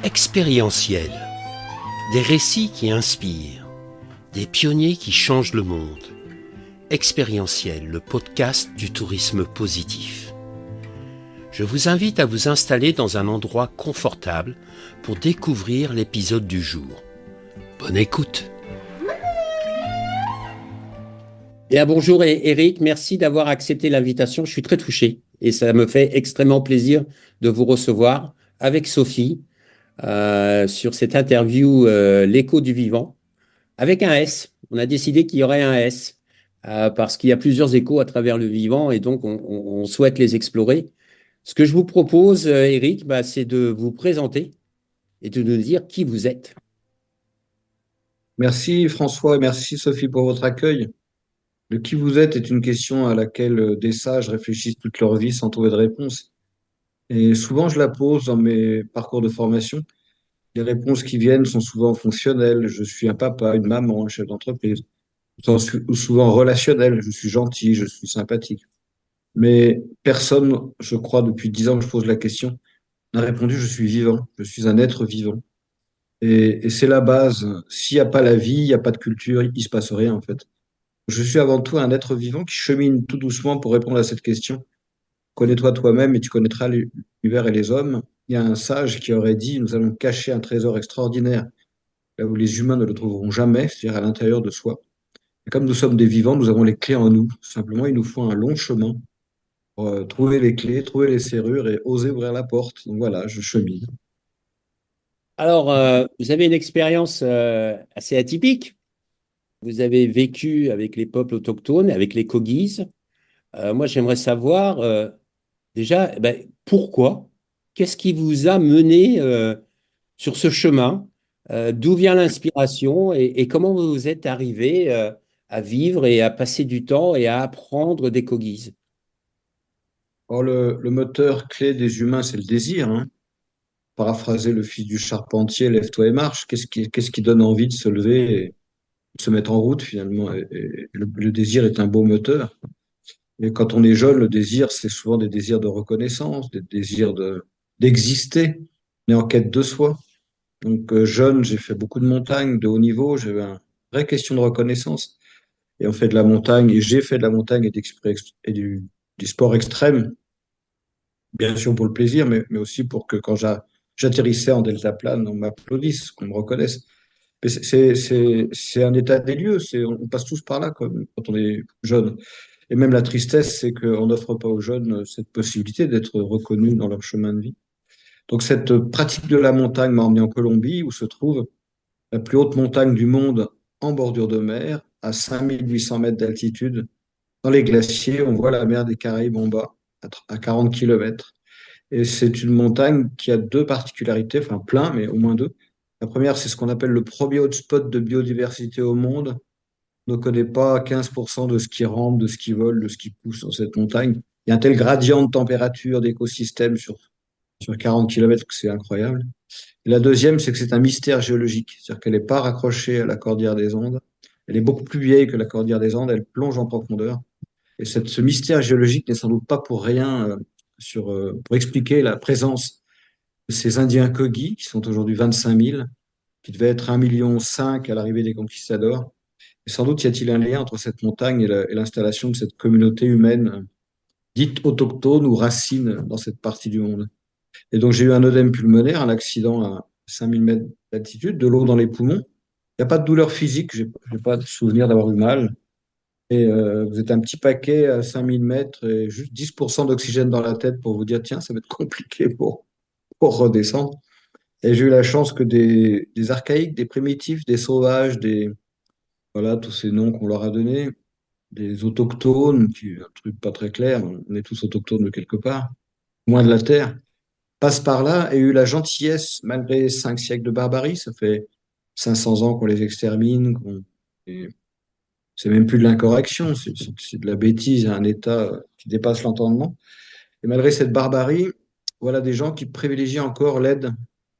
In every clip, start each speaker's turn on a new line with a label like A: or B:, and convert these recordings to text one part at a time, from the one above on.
A: Expérientiel, des récits qui inspirent, des pionniers qui changent le monde. Expérientiel, le podcast du tourisme positif. Je vous invite à vous installer dans un endroit confortable pour découvrir l'épisode du jour. Bonne écoute. Bonjour Eric, merci d'avoir accepté l'invitation. Je suis très touché et ça me fait extrêmement plaisir de vous recevoir avec Sophie sur cette interview L'écho du vivant avec un S. On a décidé qu'il y aurait un S parce qu'il y a plusieurs échos à travers le vivant et donc on souhaite les explorer. Ce que je vous propose, Eric, c'est de vous présenter et de nous dire qui vous êtes.
B: Merci François et merci Sophie pour votre accueil. Le qui vous êtes est une question à laquelle des sages réfléchissent toute leur vie sans trouver de réponse. Et souvent je la pose dans mes parcours de formation. Les réponses qui viennent sont souvent fonctionnelles. Je suis un papa, une maman, un chef d'entreprise. Ou souvent relationnelles. Je suis gentil, je suis sympathique. Mais personne, je crois, depuis 10 ans que je pose la question, n'a répondu je suis vivant. Je suis un être vivant. Et c'est la base. S'il n'y a pas la vie, il n'y a pas de culture, il ne se passe rien en fait. Je suis avant tout un être vivant qui chemine tout doucement pour répondre à cette question. Connais-toi toi-même et tu connaîtras l'univers et les hommes. Il y a un sage qui aurait dit, nous allons cacher un trésor extraordinaire là où les humains ne le trouveront jamais, c'est-à-dire à l'intérieur de soi. Et comme nous sommes des vivants, nous avons les clés en nous. Simplement, il nous faut un long chemin pour trouver les clés, trouver les serrures et oser ouvrir la porte. Donc voilà, je chemine.
A: Alors, vous avez une expérience assez atypique. Vous avez vécu avec les peuples autochtones, avec les Kogis. Moi, j'aimerais savoir déjà pourquoi, qu'est-ce qui vous a mené sur ce chemin, d'où vient l'inspiration et comment vous êtes arrivé à vivre et à passer du temps et à apprendre des Kogis.
B: Or, le moteur clé des humains, c'est le désir, hein. Paraphraser le fils du charpentier, lève-toi et marche. Qu'est-ce qui donne envie de se lever et de se mettre en route finalement? Et le désir est un beau moteur. Et quand on est jeune, le désir, c'est souvent des désirs de reconnaissance, des désirs d'exister, mais en quête de soi. Donc, jeune, j'ai fait beaucoup de montagnes de haut niveau. J'avais une vraie question de reconnaissance. Et on fait de la montagne, et j'ai fait de la montagne et du sport extrême, bien sûr pour le plaisir, mais aussi pour que quand j'atterrissais en deltaplane, on m'applaudisse, qu'on me reconnaisse. Mais c'est un état des lieux, on passe tous par là quand on est jeune. Et même la tristesse, c'est qu'on n'offre pas aux jeunes cette possibilité d'être reconnus dans leur chemin de vie. Donc cette pratique de la montagne m'a emmené en Colombie, où se trouve la plus haute montagne du monde en bordure de mer, à 5800 mètres d'altitude. Dans les glaciers, on voit la mer des Caraïbes en bas, à 40 kilomètres. Et c'est une montagne qui a deux particularités, enfin plein, mais au moins deux. La première, c'est ce qu'on appelle le premier hotspot de biodiversité au monde. On ne connaît pas 15% de ce qui rampe, de ce qui vole, de ce qui pousse sur cette montagne. Il y a un tel gradient de température, d'écosystème sur 40 kilomètres que c'est incroyable. Et la deuxième, c'est que c'est un mystère géologique. C'est-à-dire qu'elle n'est pas raccrochée à la cordillère des Andes. Elle est beaucoup plus vieille que la cordillère des Andes. Elle plonge en profondeur. Et ce mystère géologique n'est sans doute pas pour rien pour expliquer la présence de ces Indiens Kogi, qui sont aujourd'hui 25 000, qui devaient être 1,5 million à l'arrivée des conquistadors. Et sans doute y a-t-il un lien entre cette montagne et l'installation de cette communauté humaine dite autochtone ou racine dans cette partie du monde. Et donc j'ai eu un œdème pulmonaire, un accident à 5000 mètres d'altitude, de l'eau dans les poumons. Il n'y a pas de douleur physique, j'ai pas de souvenir d'avoir eu mal. Et vous êtes un petit paquet à 5000 mètres et juste 10% d'oxygène dans la tête pour vous dire, tiens, ça va être compliqué pour redescendre. Et j'ai eu la chance que des archaïques, des primitifs, des sauvages, voilà, tous ces noms qu'on leur a donnés, des autochtones, qui est un truc pas très clair, on est tous autochtones de quelque part, moins de la terre, passent par là et eu la gentillesse, malgré 5 siècles de barbarie, ça fait 500 ans qu'on les extermine, et c'est même plus de l'incorrection, c'est de la bêtise à un état qui dépasse l'entendement. Et malgré cette barbarie, voilà des gens qui privilégient encore l'aide,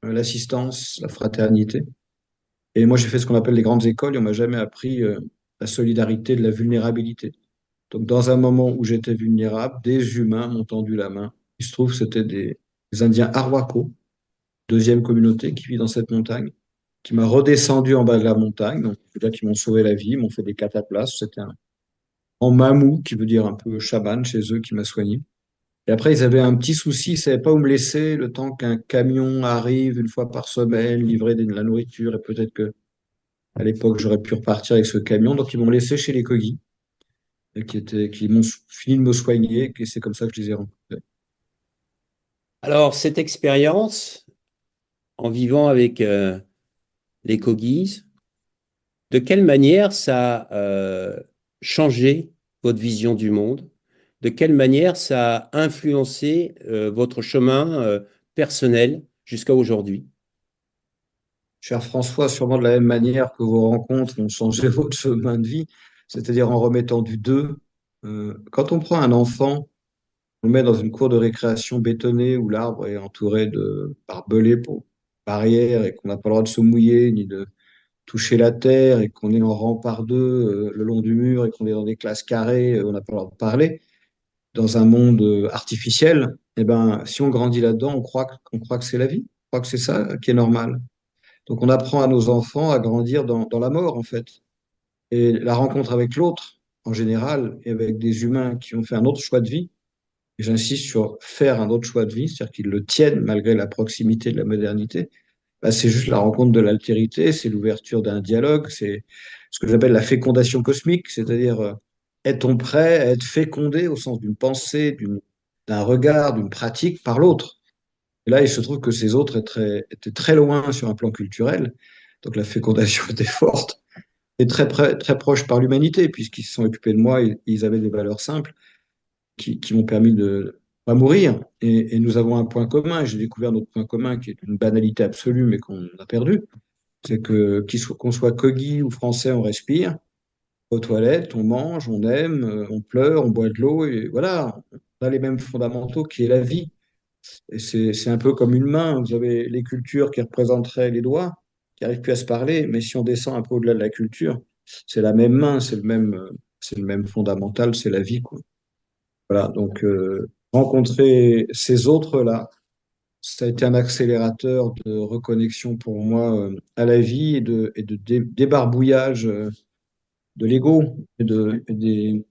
B: l'assistance, la fraternité. Et moi, j'ai fait ce qu'on appelle les grandes écoles et on m'a jamais appris la solidarité de la vulnérabilité. Donc, dans un moment où j'étais vulnérable, des humains m'ont tendu la main. Il se trouve que c'était des Indiens Arhuaco deuxième communauté qui vit dans cette montagne, qui m'a redescendu en bas de la montagne. Donc, là, qui m'ont sauvé la vie, m'ont fait des cataplasmes. C'était un en mamou, qui veut dire un peu chaman chez eux, qui m'a soigné. Et après, ils avaient un petit souci, ils ne savaient pas où me laisser le temps qu'un camion arrive une fois par semaine, livrer de la nourriture, et peut-être que à l'époque, j'aurais pu repartir avec ce camion. Donc, ils m'ont laissé chez les Kogi, et qui m'ont fini de me soigner, et c'est comme ça que je les ai rencontrés.
A: Alors, cette expérience, en vivant avec les Kogis, de quelle manière ça a changé votre vision du monde? De quelle manière ça a influencé votre chemin personnel jusqu'à aujourd'hui?
B: Cher François, sûrement de la même manière que vos rencontres ont changé votre chemin de vie, c'est-à-dire en remettant du deux. Quand on prend un enfant, on le met dans une cour de récréation bétonnée où l'arbre est entouré de barbelés pour barrière et qu'on n'a pas le droit de se mouiller ni de toucher la terre et qu'on est en rang par deux le long du mur et qu'on est dans des classes carrées, on n'a pas le droit de parler dans un monde artificiel. Eh ben, si on grandit là-dedans, on croit que c'est la vie, on croit que c'est ça qui est normal. Donc on apprend à nos enfants à grandir dans la mort en fait. Et la rencontre avec l'autre, en général, et avec des humains qui ont fait un autre choix de vie, et j'insiste sur faire un autre choix de vie, c'est-à-dire qu'ils le tiennent malgré la proximité de la modernité, bah, c'est juste la rencontre de l'altérité, c'est l'ouverture d'un dialogue, c'est ce que j'appelle la fécondation cosmique, c'est-à-dire est-on prêt à être fécondé au sens d'une pensée, d'un regard, d'une pratique par l'autre? Et là, il se trouve que ces autres étaient très loin sur un plan culturel, donc la fécondation était forte, et très proche par l'humanité, puisqu'ils se sont occupés de moi, ils avaient des valeurs simples qui m'ont permis de pas mourir. Et nous avons un point commun. J'ai découvert notre point commun qui est une banalité absolue, mais qu'on a perdu. C'est que qu'on soit Kogi ou français, on respire. Aux toilettes, on mange, on aime, on pleure, on boit de l'eau. Et voilà, on a les mêmes fondamentaux qui est la vie. Et c'est un peu comme une main. Vous avez les cultures qui représenteraient les doigts, qui n'arrivent plus à se parler. Mais si on descend un peu au-delà de la culture, c'est la même main, c'est le même fondamental, c'est la vie, quoi. Voilà, donc rencontrer ces autres-là, ça a été un accélérateur de reconnexion pour moi à la vie et de débarbouillage de l'ego et des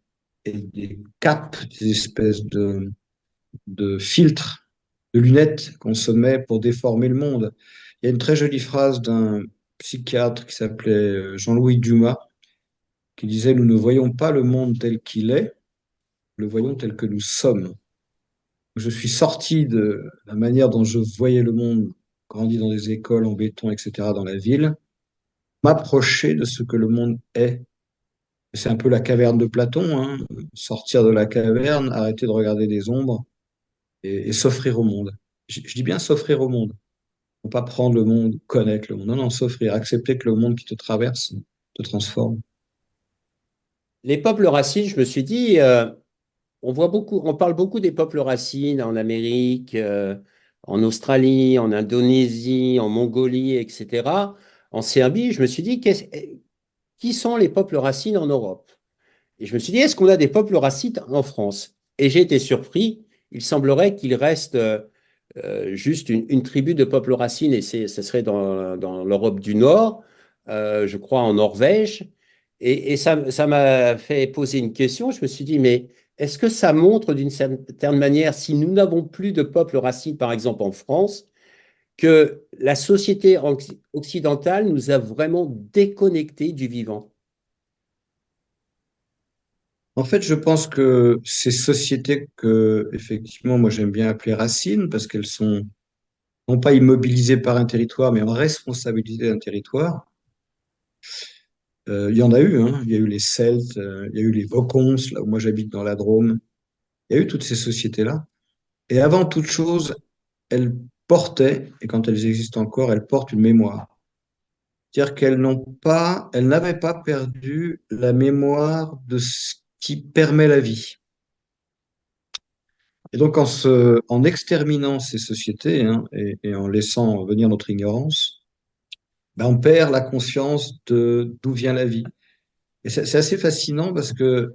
B: capes, des espèces de filtres, de lunettes qu'on se met pour déformer le monde. Il y a une très jolie phrase d'un psychiatre qui s'appelait Jean-Louis Dumas qui disait, nous ne voyons pas le monde tel qu'il est, nous le voyons tel que nous sommes. Je suis sorti de la manière dont je voyais le monde, grandi dans des écoles en béton, etc., dans la ville, m'approcher de ce que le monde est. C'est un peu la caverne de Platon, hein. Sortir de la caverne, arrêter de regarder des ombres et s'offrir au monde. Je dis bien s'offrir au monde. Ne pas prendre le monde, connaître le monde. Non, non, s'offrir, accepter que le monde qui te traverse te transforme.
A: Les peuples racines, je me suis dit, on parle beaucoup des peuples racines en Amérique, en Australie, en Indonésie, en Mongolie, etc. En Serbie, je me suis dit, qui sont les peuples racines en Europe? Et je me suis dit, est-ce qu'on a des peuples racines en France? Et j'ai été surpris. Il semblerait qu'il reste juste une tribu de peuples racines, et ce serait dans l'Europe du Nord, je crois en Norvège. Et ça m'a fait poser une question. Je me suis dit, mais est-ce que ça montre d'une certaine manière, si nous n'avons plus de peuples racines, par exemple en France, que la société occidentale nous a vraiment déconnectés du vivant?
B: En fait, je pense que ces sociétés que, effectivement, moi j'aime bien appeler racines parce qu'elles sont non pas immobilisées par un territoire, mais en responsabilité d'un territoire. Il y en a eu, hein. Il y a eu les Celtes, il y a eu les Vaucons, là où moi j'habite dans la Drôme. Il y a eu toutes ces sociétés-là. Et avant toute chose, elles portaient, et quand elles existent encore, elles portent une mémoire. C'est-à-dire elles n'avaient pas perdu la mémoire de ce qui permet la vie. Et donc, en exterminant ces sociétés, hein, et en laissant venir notre ignorance, ben, on perd la conscience de d'où vient la vie. Et c'est assez fascinant parce que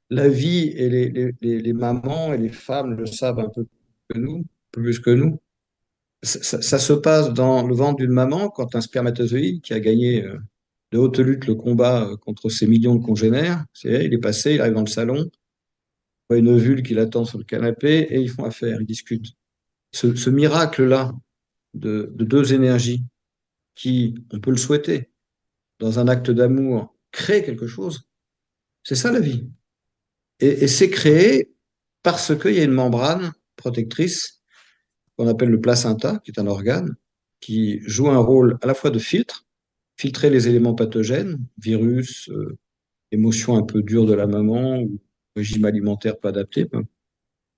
B: la vie et les mamans et les femmes le savent un peu plus que nous, plus que nous. Ça se passe dans le ventre d'une maman quand un spermatozoïde qui a gagné de haute lutte le combat contre ces millions de congénères, il est passé, il arrive dans le salon, il voit une ovule qui l'attend sur le canapé et ils font affaire, ils discutent. Ce miracle-là de deux énergies qui, on peut le souhaiter, dans un acte d'amour, créent quelque chose, c'est ça la vie. Et c'est créé parce qu'il y a une membrane protectrice qu'on appelle le placenta, qui est un organe, qui joue un rôle à la fois de filtre, filtrer les éléments pathogènes, virus, émotions un peu dures de la maman, ou régime alimentaire pas adapté,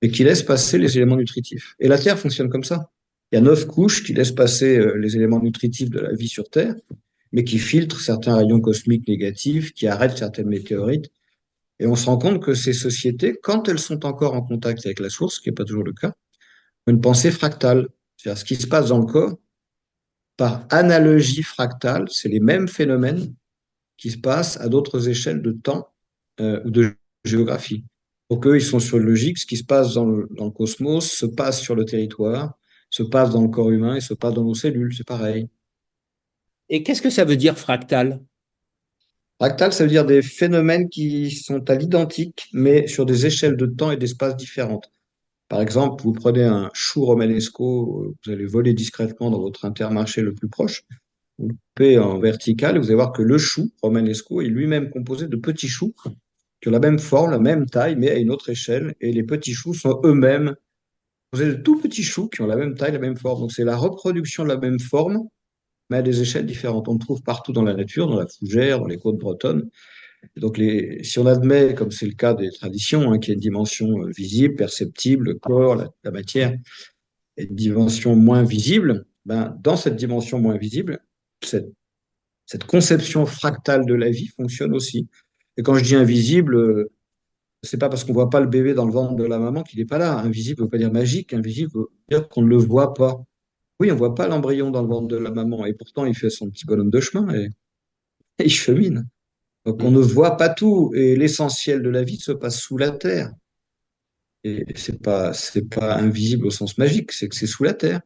B: et qui laisse passer les éléments nutritifs. Et la Terre fonctionne comme ça. Il y a 9 couches qui laissent passer les éléments nutritifs de la vie sur Terre, mais qui filtrent certains rayons cosmiques négatifs, qui arrêtent certaines météorites. Et on se rend compte que ces sociétés, quand elles sont encore en contact avec la source, ce qui n'est pas toujours le cas, ont une pensée fractale. C'est-à-dire ce qui se passe dans le corps, par analogie fractale, c'est les mêmes phénomènes qui se passent à d'autres échelles de temps ou de géographie. Donc eux, ils sont sur une logique, ce qui se passe dans le cosmos se passe sur le territoire, se passe dans le corps humain et se passe dans nos cellules, c'est pareil.
A: Et qu'est-ce que ça veut dire fractal?
B: Fractal, ça veut dire des phénomènes qui sont à l'identique, mais sur des échelles de temps et d'espace différentes. Par exemple, vous prenez un chou romanesco, vous allez voler discrètement dans votre intermarché le plus proche, vous le coupez en vertical et vous allez voir que le chou romanesco est lui-même composé de petits choux qui ont la même forme, la même taille, mais à une autre échelle. Et les petits choux sont eux-mêmes composés de tout petits choux qui ont la même taille, la même forme. Donc c'est la reproduction de la même forme, mais à des échelles différentes. On le trouve partout dans la nature, dans la fougère, dans les côtes bretonnes. Et donc si on admet, comme c'est le cas des traditions, qu'il y a une dimension visible, perceptible, le corps, la matière, et une dimension moins visible, ben, dans cette dimension moins visible, cette conception fractale de la vie fonctionne aussi. Et quand je dis invisible, c'est pas parce qu'on voit pas le bébé dans le ventre de la maman qu'il n'est pas là. Invisible ne veut pas dire magique, invisible veut dire qu'on ne le voit pas. Oui, on voit pas l'embryon dans le ventre de la maman, et pourtant il fait son petit bonhomme de chemin et il chemine. Donc on ne
A: Mhm.
B: voit pas tout, et l'essentiel de la vie se passe sous la terre. Et c'est pas invisible au sens magique, c'est que c'est sous la terre.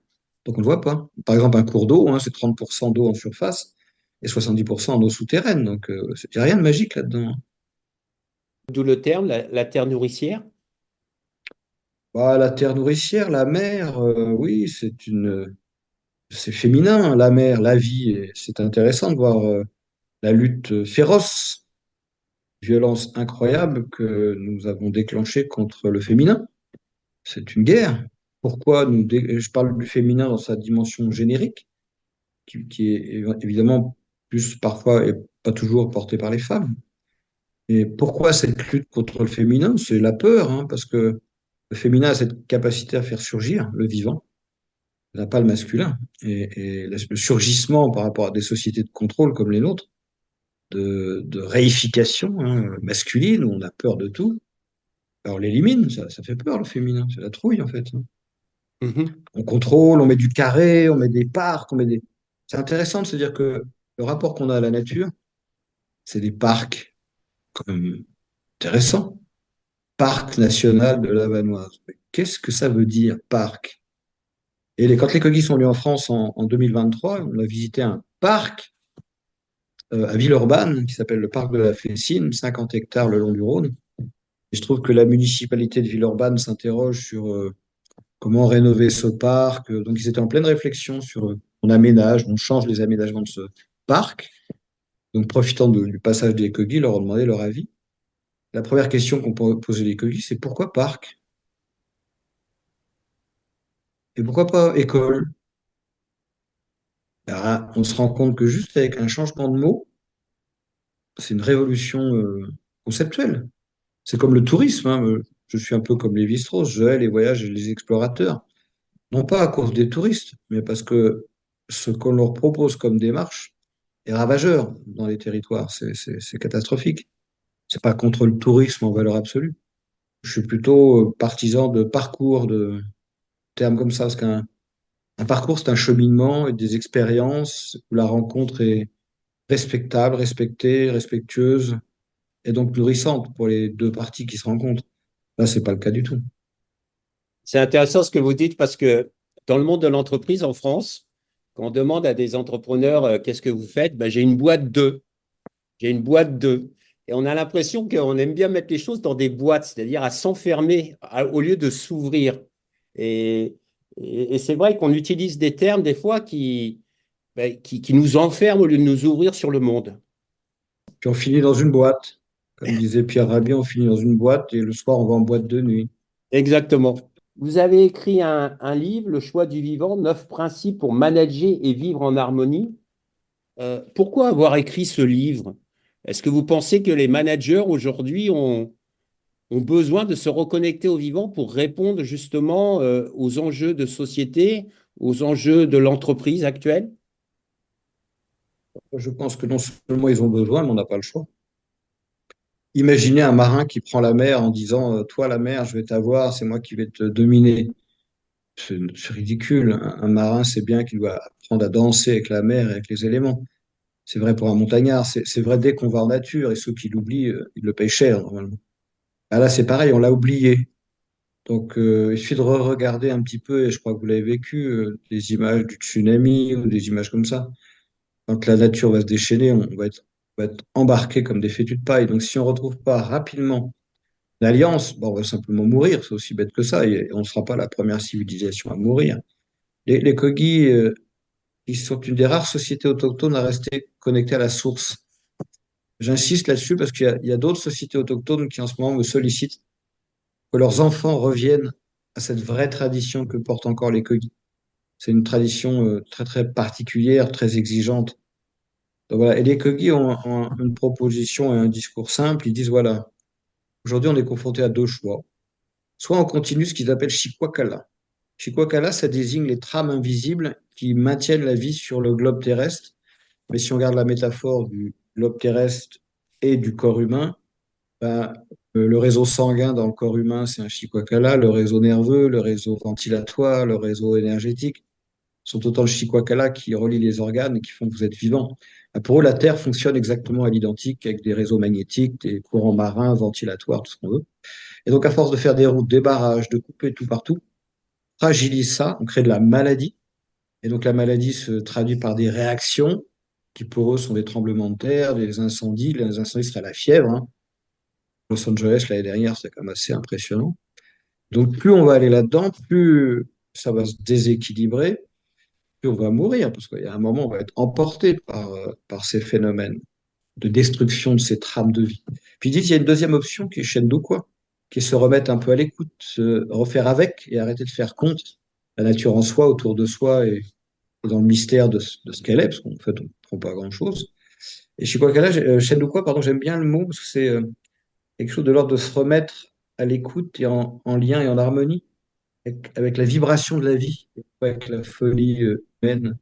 B: Donc on ne le voit pas. Par exemple, un cours d'eau, c'est 30% d'eau en surface et 70% en eau souterraine. Donc il n'y a rien de magique là-dedans.
A: D'où le terme, la terre nourricière.
B: Bah, la terre nourricière, la mer, oui, c'est féminin, la mer, la vie. Et c'est intéressant de voir la lutte féroce, violence incroyable que nous avons déclenchée contre le féminin. C'est une guerre. Pourquoi je parle du féminin dans sa dimension générique, qui est évidemment plus parfois et pas toujours portée par les femmes. Et pourquoi cette lutte contre le féminin? C'est la peur, parce que le féminin a cette capacité à faire surgir le vivant, n'a pas le masculin. Et le surgissement par rapport à des sociétés de contrôle comme les nôtres, de réification masculine, où on a peur de tout, alors on l'élimine, ça fait peur le féminin, c'est la trouille en fait.
A: Mhm.
B: On contrôle, on met du carré, on met des parcs, on met des. C'est intéressant de se dire que le rapport qu'on a à la nature, c'est des parcs comme intéressant. Parc national de la Vanoise. Mais qu'est-ce que ça veut dire, parc? Quand les coquilles sont venues en France en 2023, on a visité un parc à Villeurbanne qui s'appelle le parc de la Fessine, 50 hectares le long du Rhône. Et je trouve que la municipalité de Villeurbanne s'interroge sur comment rénover ce parc. Donc ils étaient en pleine réflexion sur on aménage, on change les aménagements de ce parc. Donc profitant du passage des coquilles, leur ont demandé leur avis. La première question qu'on peut poser les coquilles, c'est pourquoi parc? Et pourquoi pas école? Ah, on se rend compte que juste avec un changement de mot, c'est une révolution conceptuelle. C'est comme le tourisme. Je suis un peu comme Lévi-Strauss, je hais les voyages et les explorateurs. Non pas à cause des touristes, mais parce que ce qu'on leur propose comme démarche est ravageur dans les territoires. C'est catastrophique. C'est pas contre le tourisme en valeur absolue. Je suis plutôt partisan de parcours, de termes comme ça, parce qu'un parcours, c'est un cheminement et des expériences où la rencontre est respectable, respectée, respectueuse et donc nourrissante pour les deux parties qui se rencontrent. Là, c'est pas le cas du tout.
A: C'est intéressant ce que vous dites parce que dans le monde de l'entreprise en France, quand on demande à des entrepreneurs qu'est-ce que vous faites, ben, j'ai une boîte de. J'ai une boîte de. Et on a l'impression qu'on aime bien mettre les choses dans des boîtes, c'est-à-dire à s'enfermer au lieu de s'ouvrir. Et, et c'est vrai qu'on utilise des termes des fois qui nous enferment au lieu de nous ouvrir sur le monde.
B: Puis on finit dans une boîte. Comme disait Pierre Rabhi, on finit dans une boîte et le soir, on va en boîte de nuit.
A: Exactement. Vous avez écrit un livre, Le choix du vivant, 9 principes pour manager et vivre en harmonie. Pourquoi avoir écrit ce livre? Est-ce que vous pensez que les managers aujourd'hui ont besoin de se reconnecter au vivant pour répondre justement aux enjeux de société, aux enjeux de l'entreprise actuelle?
B: Je pense que non seulement ils ont besoin, mais on n'a pas le choix. Imaginez un marin qui prend la mer en disant toi, la mer, je vais t'avoir, c'est moi qui vais te dominer. C'est ridicule. Un marin sait bien qu'il doit apprendre à danser avec la mer et avec les éléments. C'est vrai pour un montagnard, c'est vrai dès qu'on va en nature, et ceux qui l'oublient, ils le payent cher normalement. Ah là, c'est pareil, on l'a oublié. Donc, il suffit de regarder un petit peu, et je crois que vous l'avez vécu, des images du tsunami ou des images comme ça. Quand la nature va se déchaîner, on va être embarqué comme des fétus de paille. Donc, si on ne retrouve pas rapidement l'alliance, bon, on va simplement mourir. C'est aussi bête que ça. Et on ne sera pas la première civilisation à mourir. Les Kogis, ils sont une des rares sociétés autochtones à rester connectées à la source. J'insiste là-dessus parce qu'il y a d'autres sociétés autochtones qui en ce moment me sollicitent que leurs enfants reviennent à cette vraie tradition que portent encore les Kogis. C'est une tradition très très particulière, très exigeante. Donc voilà. Et les Kogis ont une proposition et un discours simple. Ils disent voilà, aujourd'hui on est confronté à deux choix. Soit on continue ce qu'ils appellent Chikwakala. Chikwakala, ça désigne les trames invisibles qui maintiennent la vie sur le globe terrestre. Mais si on regarde la métaphore du globe terrestre et du corps humain, ben, le réseau sanguin dans le corps humain, c'est un chikwakala, le réseau nerveux, le réseau ventilatoire, le réseau énergétique sont autant de chikwakala qui relient les organes et qui font que vous êtes vivant. Ben, pour eux, la Terre fonctionne exactement à l'identique avec des réseaux magnétiques, des courants marins, ventilatoires, tout ce qu'on veut. Et donc, à force de faire des routes, des barrages, de couper tout partout, on fragilise ça, on crée de la maladie. Et donc, la maladie se traduit par des réactions qui, pour eux, sont des tremblements de terre, des incendies. Les incendies seraient la fièvre, hein. Los Angeles l'année dernière, c'est quand même assez impressionnant. Donc plus on va aller là-dedans, plus ça va se déséquilibrer, plus on va mourir, parce qu'il y a un moment, on va être emporté par ces phénomènes de destruction de ces trames de vie. Puis il dit, il y a une deuxième option qui est Shendu, quoi, qui est se remettre un peu à l'écoute, se refaire avec et arrêter de faire contre la nature en soi, autour de soi et dans le mystère de ce qu'elle est, parce qu'en fait, on ne comprend pas grand-chose. Et je sais quoi, Shendu, quoi, pardon, j'aime bien le mot, parce que c'est quelque chose de l'ordre de se remettre à l'écoute et en lien et en harmonie avec la vibration de la vie, et pas avec la folie humaine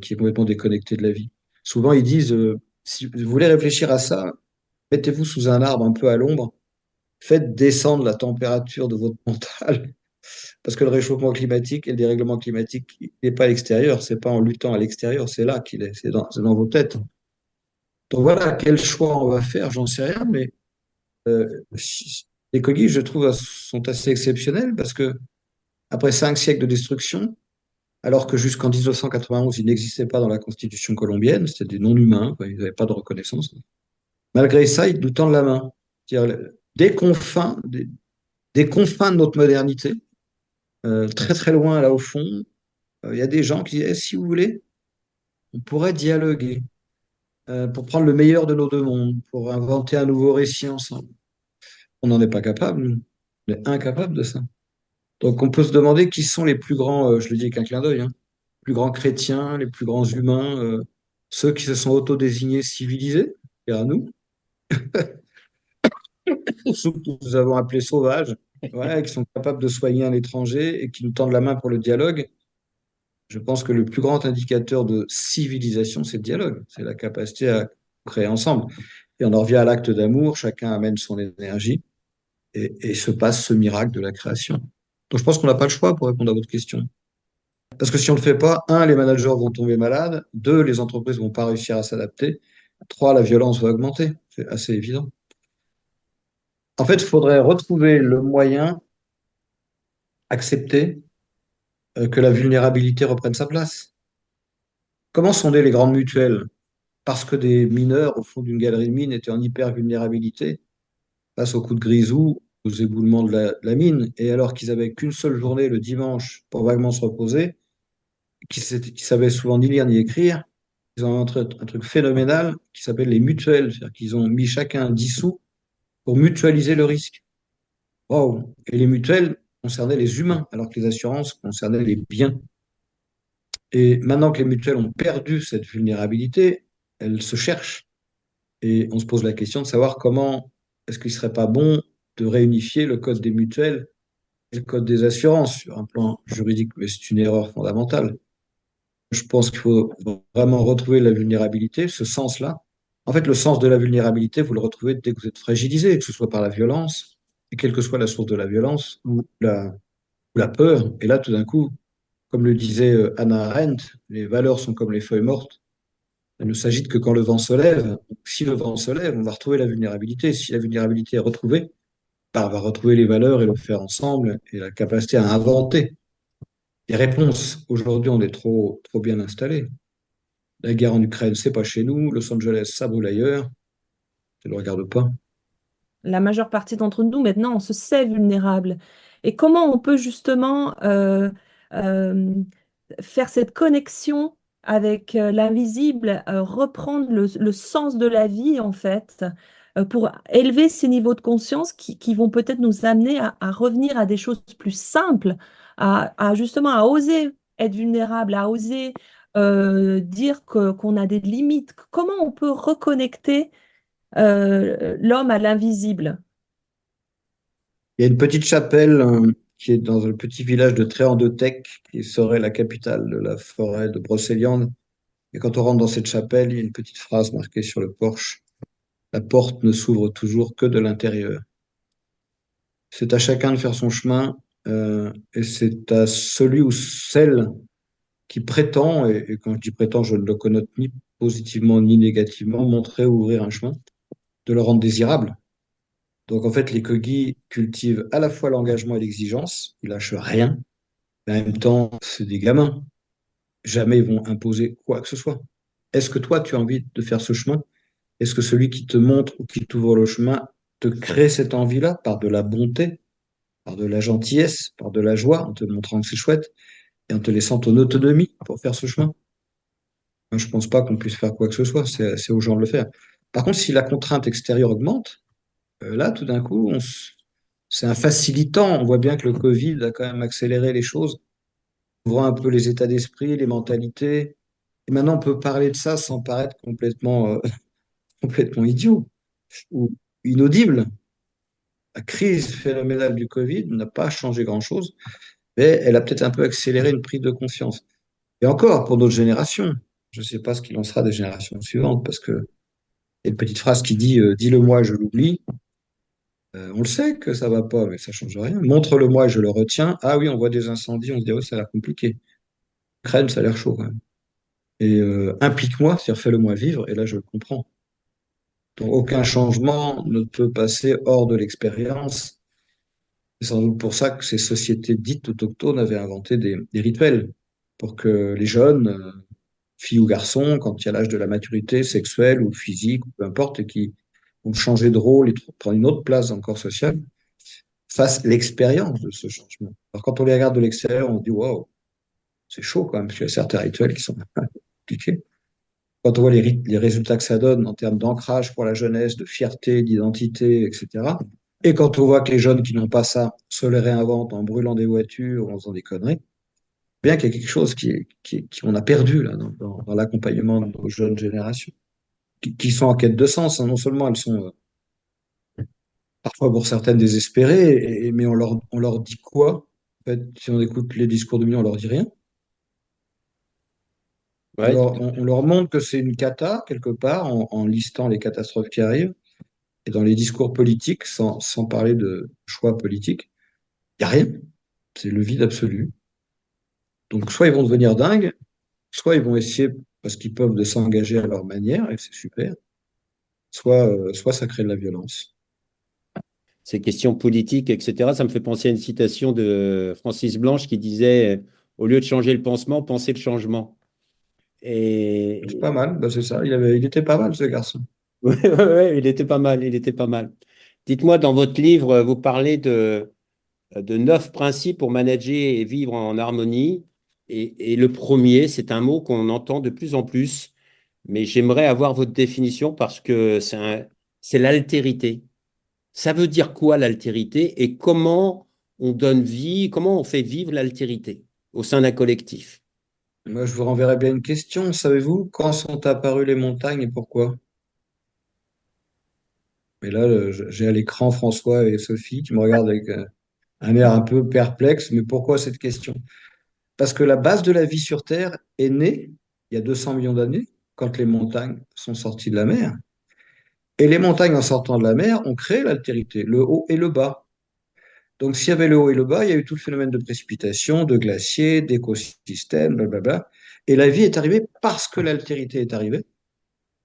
B: qui est complètement déconnectée de la vie. Souvent, ils disent, si vous voulez réfléchir à ça, mettez-vous sous un arbre un peu à l'ombre, faites descendre la température de votre mental, parce que le réchauffement climatique et le dérèglement climatique, il n'est pas à l'extérieur, c'est pas en luttant à l'extérieur, c'est là qu'il est, c'est dans vos têtes. Donc voilà, quel choix on va faire, j'en sais rien, mais les Kogis, je trouve, sont assez exceptionnels parce que après 5 siècles de destruction, alors que jusqu'en 1991, ils n'existaient pas dans la constitution colombienne, c'était des non-humains, quoi, ils n'avaient pas de reconnaissance. Malgré ça, ils nous tendent la main. C'est-à-dire, des confins de notre modernité, très très loin là au fond, il y a des gens qui disent, eh, si vous voulez, on pourrait dialoguer pour prendre le meilleur de nos deux mondes, pour inventer un nouveau récit ensemble. On n'en est pas capable, nous. On est incapable de ça. Donc on peut se demander qui sont les plus grands, je le dis avec un clin d'œil, hein, plus grands chrétiens, les plus grands humains, ceux qui se sont autodésignés civilisés, et à nous, ceux que nous avons appelés sauvages, ouais, qui sont capables de soigner un étranger et qui nous tendent la main pour le dialogue. Je pense que le plus grand indicateur de civilisation, c'est le dialogue, c'est la capacité à créer ensemble. Et on en revient à l'acte d'amour, chacun amène son énergie et se passe ce miracle de la création. Donc je pense qu'on n'a pas le choix pour répondre à votre question. Parce que si on ne le fait pas, un, les managers vont tomber malades, deux, les entreprises vont pas réussir à s'adapter, trois, la violence va augmenter. C'est assez évident. En fait, il faudrait retrouver le moyen, accepter que la vulnérabilité reprenne sa place. Comment sont nées les grandes mutuelles? Parce que des mineurs au fond d'une galerie de mine étaient en hyper vulnérabilité face aux coups de grisou, aux éboulements de la mine, et alors qu'ils avaient qu'une seule journée le dimanche pour vaguement se reposer, qui savaient souvent ni lire ni écrire, ils ont inventé un truc phénoménal qui s'appelle les mutuelles, c'est-à-dire qu'ils ont mis chacun 10 sous pour mutualiser le risque. Wow. Et les mutuelles concernaient les humains, alors que les assurances concernaient les biens. Et maintenant que les mutuelles ont perdu cette vulnérabilité, elles se cherchent. Et on se pose la question de savoir comment est-ce qu'il ne serait pas bon de réunifier le code des mutuelles et le code des assurances sur un plan juridique, mais c'est une erreur fondamentale. Je pense qu'il faut vraiment retrouver la vulnérabilité, ce sens-là. En fait, le sens de la vulnérabilité, vous le retrouvez dès que vous êtes fragilisé, que ce soit par la violence, et quelle que soit la source de la violence, ou la peur. Et là, tout d'un coup, comme le disait Hannah Arendt, les valeurs sont comme les feuilles mortes. Il ne s'agit que quand le vent se lève. Si le vent se lève, on va retrouver la vulnérabilité. Si la vulnérabilité est retrouvée, bah, on va retrouver les valeurs et le faire ensemble et la capacité à inventer des réponses. Aujourd'hui, on est trop, trop bien installé. La guerre en Ukraine, c'est pas chez nous. Los Angeles, ça brûle ailleurs. Ça ne le regarde pas.
C: La majeure partie d'entre nous, maintenant, on se sait vulnérable. Et comment on peut justement euh, faire cette connexion avec l'invisible, reprendre le sens de la vie, en fait, pour élever ces niveaux de conscience qui vont peut-être nous amener à revenir à des choses plus simples, justement à oser être vulnérable, à oser dire qu'on a des limites. Comment on peut reconnecter l'homme à l'invisible?
B: Il y a une petite chapelle qui est dans le petit village de Tréandetech, qui serait la capitale de la forêt de Brocéliande. Et quand on rentre dans cette chapelle, il y a une petite phrase marquée sur le porche. La porte ne s'ouvre toujours que de l'intérieur. C'est à chacun de faire son chemin, et c'est à celui ou celle qui prétend, et quand je dis prétend, je ne le connote ni positivement ni négativement, montrer ou ouvrir un chemin, de le rendre désirable. Donc en fait, les Kogi cultivent à la fois l'engagement et l'exigence, ils lâchent rien, mais en même temps, c'est des gamins. Jamais ils vont imposer quoi que ce soit. Est-ce que toi, tu as envie de faire ce chemin? Est-ce que celui qui te montre ou qui t'ouvre le chemin te crée cette envie-là par de la bonté, par de la gentillesse, par de la joie, en te montrant que c'est chouette et en te laissant ton autonomie pour faire ce chemin? Moi, je pense pas qu'on puisse faire quoi que ce soit, c'est aux gens de le faire. Par contre, si la contrainte extérieure augmente, là, tout d'un coup, c'est un facilitant. On voit bien que le Covid a quand même accéléré les choses, ouvrant un peu les états d'esprit, les mentalités. Et maintenant, on peut parler de ça sans paraître complètement, complètement idiot ou inaudible. La crise phénoménale du Covid n'a pas changé grand-chose, mais elle a peut-être un peu accéléré une prise de conscience. Et encore, pour notre génération, je ne sais pas ce qu'il en sera des générations suivantes, parce que il y a une petite phrase qui dit dis-le-moi, je l'oublie. On le sait que ça va pas, mais ça change rien. Montre-le-moi, je le retiens. Ah oui, on voit des incendies, on se dit oh, ça a l'air compliqué. Ukraine, ça a l'air chaud quand même. Et implique-moi, c'est-à-dire fais-le-moi vivre, et là je le comprends. Donc aucun changement ne peut passer hors de l'expérience. C'est sans doute pour ça que ces sociétés dites autochtones avaient inventé des rituels pour que les jeunes, filles ou garçons, quand il y a l'âge de la maturité sexuelle ou physique, ou peu importe, et qui vont changer de rôle et prendre une autre place dans le corps social, fassent l'expérience de ce changement. Alors quand on les regarde de l'extérieur, on se dit waouh, c'est chaud quand même, parce qu'il y a certains rituels qui sont compliqués. Quand on voit les résultats que ça donne en termes d'ancrage pour la jeunesse, de fierté, d'identité, etc. Et quand on voit que les jeunes qui n'ont pas ça se les réinventent en brûlant des voitures ou en faisant des conneries, bien qu'il y a quelque chose qu'on a perdu là, dans l'accompagnement de nos jeunes générations, qui sont en quête de sens. Hein. Non seulement elles sont parfois pour certaines désespérées, mais on leur dit quoi? En fait, si on écoute les discours de milieu, on leur dit rien.
A: Ouais,
B: On leur montre que c'est une cata, quelque part, en listant les catastrophes qui arrivent. Et dans les discours politiques, sans parler de choix politiques, il n'y a rien. C'est le vide absolu. Donc, soit ils vont devenir dingues, soit ils vont essayer, parce qu'ils peuvent, de s'engager à leur manière, et c'est super, soit ça crée de la violence.
A: ces questions politiques, etc. Ça me fait penser à une citation de Francis Blanche qui disait Au lieu de changer le pansement, penser le changement.
B: C'est
A: Et
B: pas mal, bah, c'est ça. Il était pas mal, ce garçon.
A: ouais, ouais, ouais, il était pas mal, il était pas mal. Dites-moi, dans votre livre, vous parlez de 9 principes pour manager et vivre en harmonie. Et le premier, c'est un mot qu'on entend de plus en plus, mais j'aimerais avoir votre définition parce que c'est l'altérité. Ça veut dire quoi l'altérité et comment on donne vie, comment on fait vivre l'altérité au sein d'un collectif?
B: Moi, je vous renverrai bien une question. Savez-vous quand sont apparues les montagnes et pourquoi? Et là, j'ai à l'écran François et Sophie qui me regardent avec un air un peu perplexe. Mais pourquoi cette question? Parce que la base de la vie sur Terre est née il y a 200 millions d'années, quand les montagnes sont sorties de la mer. Et les montagnes, en sortant de la mer, ont créé l'altérité, le haut et le bas. Donc, s'il y avait le haut et le bas, il y a eu tout le phénomène de précipitation, de glaciers, d'écosystèmes, blablabla. Et la vie est arrivée parce que l'altérité est arrivée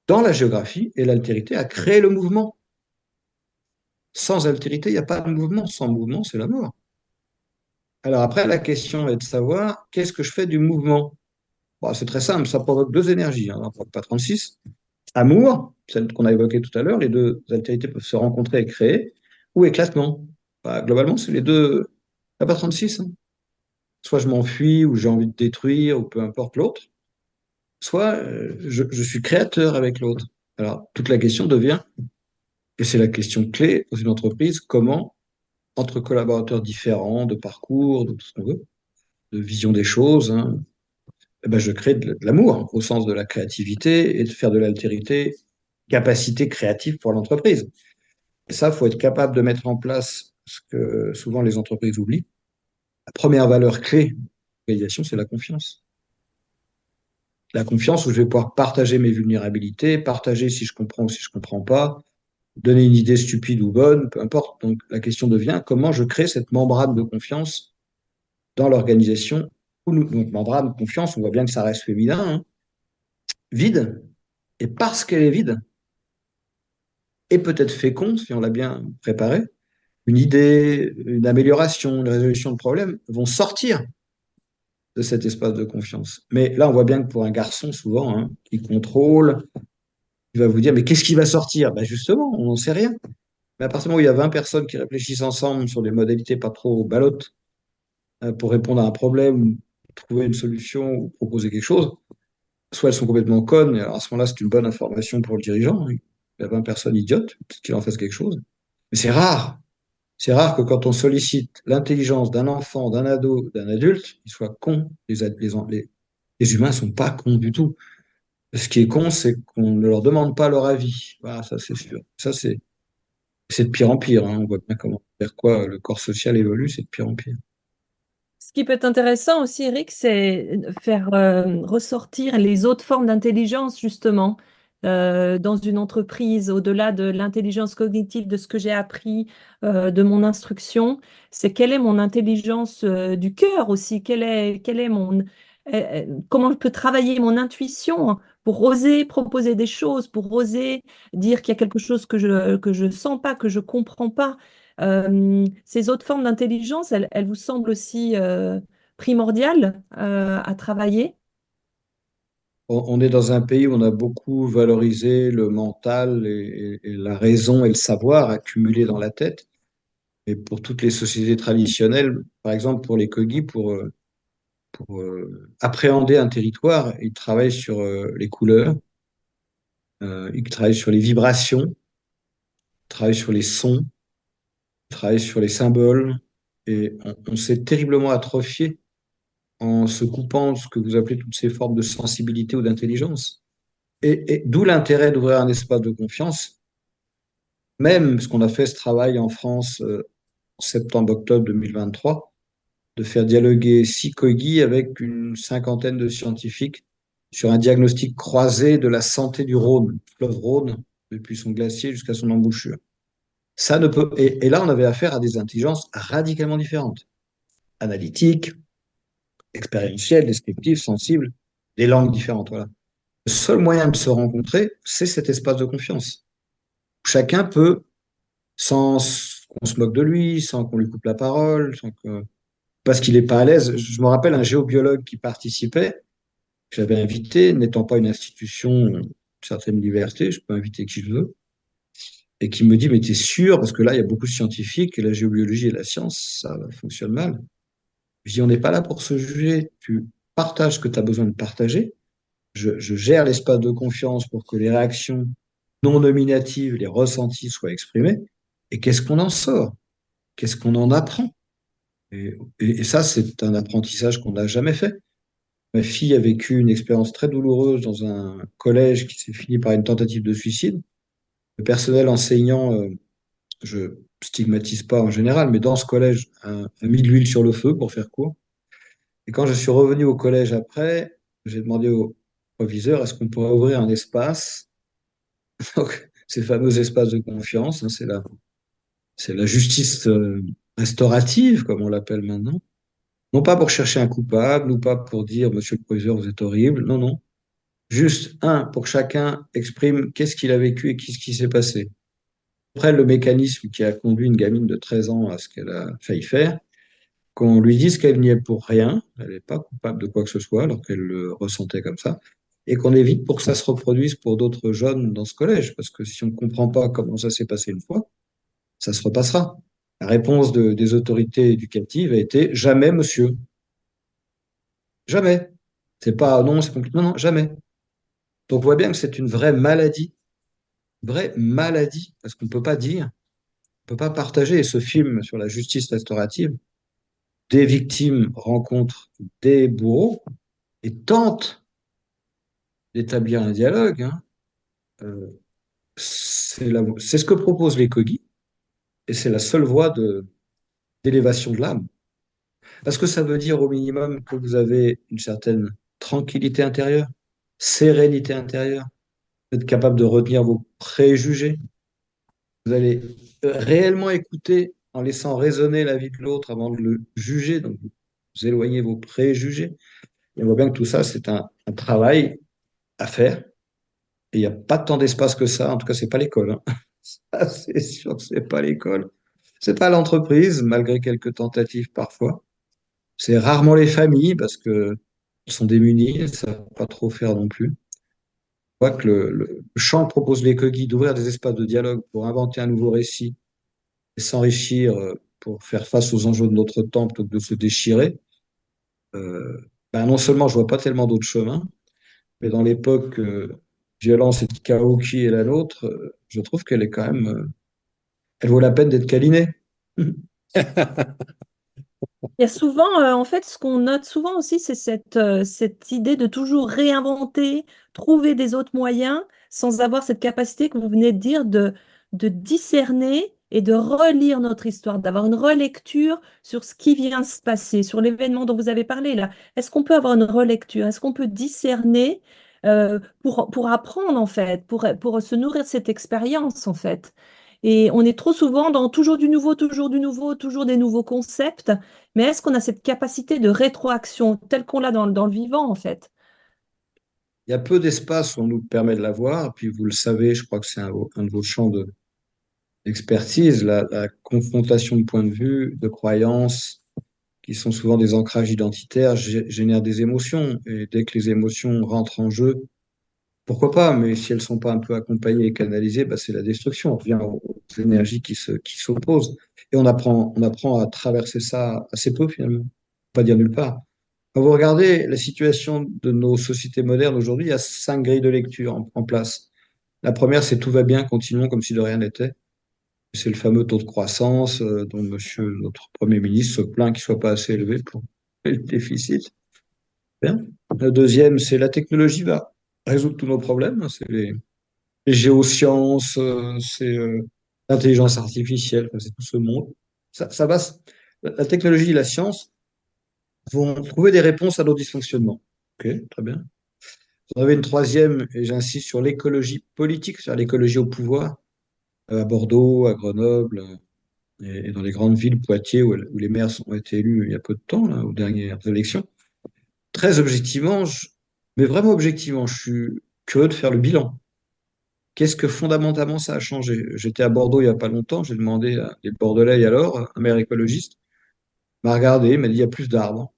B: dans la géographie, et l'altérité a créé le mouvement. Sans altérité, il n'y a pas de mouvement. Sans mouvement, c'est la mort. Alors après, la question est de savoir qu'est-ce que je fais du mouvement. Bon, c'est très simple, ça provoque deux énergies, hein, on n'en provoque pas 36. Amour, celle qu'on a évoquée tout à l'heure, les deux altérités peuvent se rencontrer et créer, ou éclatement. Bah, globalement, c'est les deux. Il n'y a pas 36, hein. Soit je m'enfuis, ou j'ai envie de détruire, ou peu importe l'autre, soit je suis créateur avec l'autre. Alors, toute la question devient, et c'est la question clé dans une entreprise, comment, entre collaborateurs différents, de parcours, de tout ce qu'on veut, de vision des choses, hein, eh ben, je crée de l'amour au sens de la créativité et de faire de l'altérité capacité créative pour l'entreprise. Et ça, il faut être capable de mettre en place ce que souvent les entreprises oublient. La première valeur clé de l'organisation, c'est la confiance. La confiance où je vais pouvoir partager mes vulnérabilités, partager si je comprends ou si je ne comprends pas, donner une idée stupide ou bonne, peu importe. Donc la question devient comment je crée cette membrane de confiance dans l'organisation. Donc membrane de confiance, on voit bien que ça reste féminin, hein, vide. Et parce qu'elle est vide, et peut-être féconde, si on l'a bien préparé, une idée, une amélioration, une résolution de problème vont sortir de cet espace de confiance. Mais là, on voit bien que pour un garçon, souvent, hein, qui contrôle, il va vous dire, mais qu'est-ce qui va sortir? Ben justement, on n'en sait rien. Mais à partir du moment où il y a 20 personnes qui réfléchissent ensemble sur des modalités pas trop balottes pour répondre à un problème, trouver une solution ou proposer quelque chose, soit elles sont complètement connes, et alors à ce moment-là, c'est une bonne information pour le dirigeant, hein. Il y a 20 personnes idiotes, peut-être qu'il en fasse quelque chose. Mais c'est rare. C'est rare que quand on sollicite l'intelligence d'un enfant, d'un ado, d'un adulte, il soit con. Les humains ne sont pas cons du tout. Ce qui est con, c'est qu'on ne leur demande pas leur avis. Voilà, ça c'est sûr. Ça, c'est de pire en pire, hein. On voit bien comment, vers quoi le corps social évolue, c'est de pire en pire.
C: Ce qui peut être intéressant aussi, Eric, c'est de faire ressortir les autres formes d'intelligence, justement, dans une entreprise, au-delà de l'intelligence cognitive, de ce que j'ai appris, de mon instruction. C'est quelle est mon intelligence du cœur aussi, quelle est comment je peux travailler mon intuition pour oser proposer des choses, pour oser dire qu'il y a quelque chose que je sens pas, que je comprends pas. Ces autres formes d'intelligence, elles vous semblent aussi primordiales à travailler?
B: On est dans un pays où on a beaucoup valorisé le mental et la raison et le savoir accumulés dans la tête. Et pour toutes les sociétés traditionnelles, par exemple pour les Kogi, pour appréhender un territoire, ils travaillent sur les couleurs, ils travaillent sur les vibrations, ils travaillent sur les sons, ils travaillent sur les symboles. Et on s'est terriblement atrophié en se coupant de ce que vous appelez toutes ces formes de sensibilité ou d'intelligence. Et d'où l'intérêt d'ouvrir un espace de confiance, même parce qu'on a fait ce travail en France en septembre-octobre 2023, de faire dialoguer 6 Kogi avec une cinquantaine de scientifiques sur un diagnostic croisé de la santé du Rhône, fleuve Rhône, depuis son glacier jusqu'à son embouchure. Ça ne peut, et là, on avait affaire à des intelligences radicalement différentes, analytiques, expérientielles, descriptives, sensibles, des langues différentes. Voilà. Le seul moyen de se rencontrer, c'est cet espace de confiance. Chacun peut, sans qu'on se moque de lui, sans qu'on lui coupe la parole, sans que parce qu'il n'est pas à l'aise. Je me rappelle un géobiologue qui participait, que j'avais invité, n'étant pas une institution, une certaine liberté, je peux inviter qui je veux, et qui me dit, mais t'es sûr, parce que là, il y a beaucoup de scientifiques, et la géobiologie et la science, ça fonctionne mal. Je dis, on n'est pas là pour se juger, tu partages ce que tu as besoin de partager, je gère l'espace de confiance pour que les réactions non nominatives, les ressentis soient exprimés, et qu'est-ce qu'on en sort? Qu'est-ce qu'on en apprend? Et ça, c'est un apprentissage qu'on n'a jamais fait. Ma fille a vécu une expérience très douloureuse dans un collège qui s'est fini par une tentative de suicide. Le personnel enseignant, je stigmatise pas en général, mais dans ce collège, a mis de l'huile sur le feu pour faire court. Et quand je suis revenu au collège après, j'ai demandé au proviseur, est-ce qu'on pourrait ouvrir un espace? Donc, ces fameux espaces de confiance, hein, c'est la justice restaurative, comme on l'appelle maintenant. Non pas pour chercher un coupable, non pas pour dire, monsieur le proviseur, vous êtes horrible. Non, non. Juste un, pour que chacun exprime qu'est-ce qu'il a vécu et qu'est-ce qui s'est passé. Après, le mécanisme qui a conduit une gamine de 13 ans à ce qu'elle a failli faire, qu'on lui dise qu'elle n'y est pour rien, elle n'est pas coupable de quoi que ce soit, alors qu'elle le ressentait comme ça, et qu'on évite pour que ça se reproduise pour d'autres jeunes dans ce collège, parce que si on ne comprend pas comment ça s'est passé une fois, ça se repassera. La réponse des autorités éducatives a été jamais, monsieur, jamais. C'est pas non, c'est compliqué. Non, non, jamais. Donc on voit bien que c'est une vraie maladie, parce qu'on ne peut pas dire, on ne peut pas partager. Et ce film sur la justice restaurative, des victimes rencontrent des bourreaux et tentent d'établir un dialogue. Hein. Euh, c'est ce que propose l'écologie et c'est la seule voie d'élévation de l'âme. Parce que ça veut dire au minimum que vous avez une certaine tranquillité intérieure, sérénité intérieure, vous êtes capable de retenir vos préjugés, vous allez réellement écouter en laissant résonner la vie de l'autre avant de le juger, donc vous éloignez vos préjugés. Et on voit bien que tout ça, c'est un travail à faire. Et il n'y a pas tant d'espace que ça. En tout cas, c'est pas l'école. Hein. Ça, c'est sûr que c'est pas l'école. C'est pas l'entreprise, malgré quelques tentatives parfois. C'est rarement les familles parce que elles sont démunies, elles ne savent pas trop faire non plus. Je vois que le champ que propose l'écologie d'ouvrir des espaces de dialogue pour inventer un nouveau récit et s'enrichir pour faire face aux enjeux de notre temps plutôt que de se déchirer. Ben non seulement je vois pas tellement d'autres chemins, mais dans l'époque violence et de chaos qui est la nôtre, je trouve qu'elle est quand même, elle vaut la peine d'être câlinée.
C: Il y a souvent, en fait, ce qu'on note souvent aussi, c'est cette idée de toujours réinventer, trouver des autres moyens, sans avoir cette capacité que vous venez de dire de discerner et de relire notre histoire, d'avoir une relecture sur ce qui vient de se passer, sur l'événement dont vous avez parlé là. Est-ce qu'on peut avoir une relecture? Est-ce qu'on peut discerner pour apprendre, en fait, pour se nourrir de cette expérience, en fait? Et on est trop souvent dans toujours du nouveau, toujours du nouveau, toujours des nouveaux concepts. Mais est-ce qu'on a cette capacité de rétroaction telle qu'on l'a dans le vivant, en fait?
B: Il y a peu d'espace où on nous permet de l'avoir, puis vous le savez, je crois que c'est un de vos champs d'expertise, la confrontation de points de vue, de croyances, qui sont souvent des ancrages identitaires, génèrent des émotions. Et dès que les émotions rentrent en jeu, pourquoi pas, mais si elles sont pas un peu accompagnées et canalisées, bah, c'est la destruction. On revient aux énergies qui s'opposent. Et on apprend à traverser ça assez peu finalement, pas dire nulle part. Quand vous regardez la situation de nos sociétés modernes aujourd'hui, il y a 5 grilles de lecture en place. La première, c'est tout va bien, continuons comme si de rien n'était. C'est le fameux taux de croissance dont monsieur, notre Premier ministre, se plaint qu'il soit pas assez élevé pour le déficit. Bien. La deuxième, c'est la technologie va résoudre tous nos problèmes. C'est les géosciences, c'est l'intelligence artificielle, enfin, c'est tout ce monde. Ça va, la technologie et la science vont trouver des réponses à nos dysfonctionnements. Ok, très bien. Vous en avez une troisième, et j'insiste sur l'écologie politique, c'est-à-dire l'écologie au pouvoir, à Bordeaux, à Grenoble, et dans les grandes villes, Poitiers, où les maires ont été élus il y a peu de temps, là, aux dernières élections. Très objectivement, mais vraiment objectivement, je suis curieux de faire le bilan. Qu'est-ce que fondamentalement ça a changé? J'étais à Bordeaux il n'y a pas longtemps, j'ai demandé à des Bordelais, et alors, un maire écologiste, m'a regardé, il m'a dit, il y a plus d'arbres.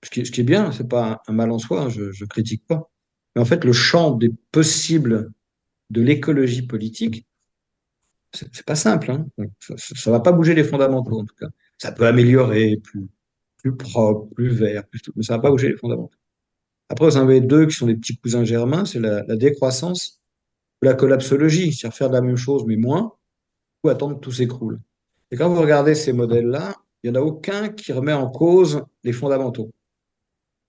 B: Ce qui est bien, c'est pas un mal en soi, hein, je ne critique pas. Mais en fait, le champ des possibles de l'écologie politique, c'est pas simple, hein. Donc, ça va pas bouger les fondamentaux, en tout cas. Ça peut améliorer, plus propre, plus vert, plus tout, mais ça va pas bouger les fondamentaux. Après, vous en avez deux qui sont des petits cousins germains, c'est la décroissance ou la collapsologie, c'est-à-dire faire de la même chose mais moins, ou attendre que tout s'écroule. Et quand vous regardez ces modèles-là, il n'y en a aucun qui remet en cause les fondamentaux.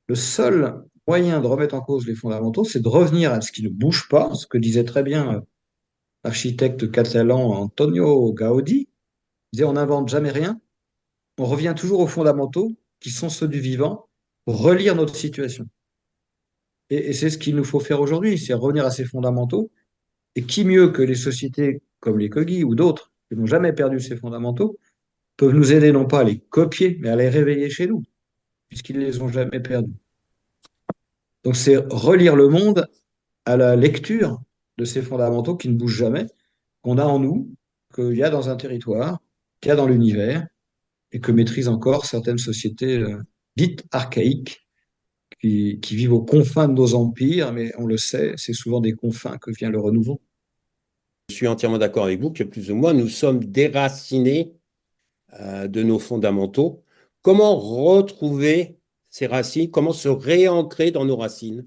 B: Le seul moyen de remettre en cause les fondamentaux, c'est de revenir à ce qui ne bouge pas, ce que disait très bien l'architecte catalan Antonio Gaudí. Il disait on n'invente jamais rien, on revient toujours aux fondamentaux qui sont ceux du vivant pour relire notre situation. Et c'est ce qu'il nous faut faire aujourd'hui, c'est revenir à ces fondamentaux. Et qui mieux que les sociétés comme les Kogi ou d'autres qui n'ont jamais perdu ces fondamentaux peuvent nous aider non pas à les copier, mais à les réveiller chez nous, puisqu'ils ne les ont jamais perdus. Donc c'est relire le monde à la lecture de ces fondamentaux qui ne bougent jamais, qu'on a en nous, qu'il y a dans un territoire, qu'il y a dans l'univers, et que maîtrisent encore certaines sociétés dites archaïques qui vivent aux confins de nos empires, mais on le sait, c'est souvent des confins que vient le renouveau.
A: Je suis entièrement d'accord avec vous que plus ou moins nous sommes déracinés de nos fondamentaux. Comment retrouver ces racines? Comment se réancrer dans nos racines?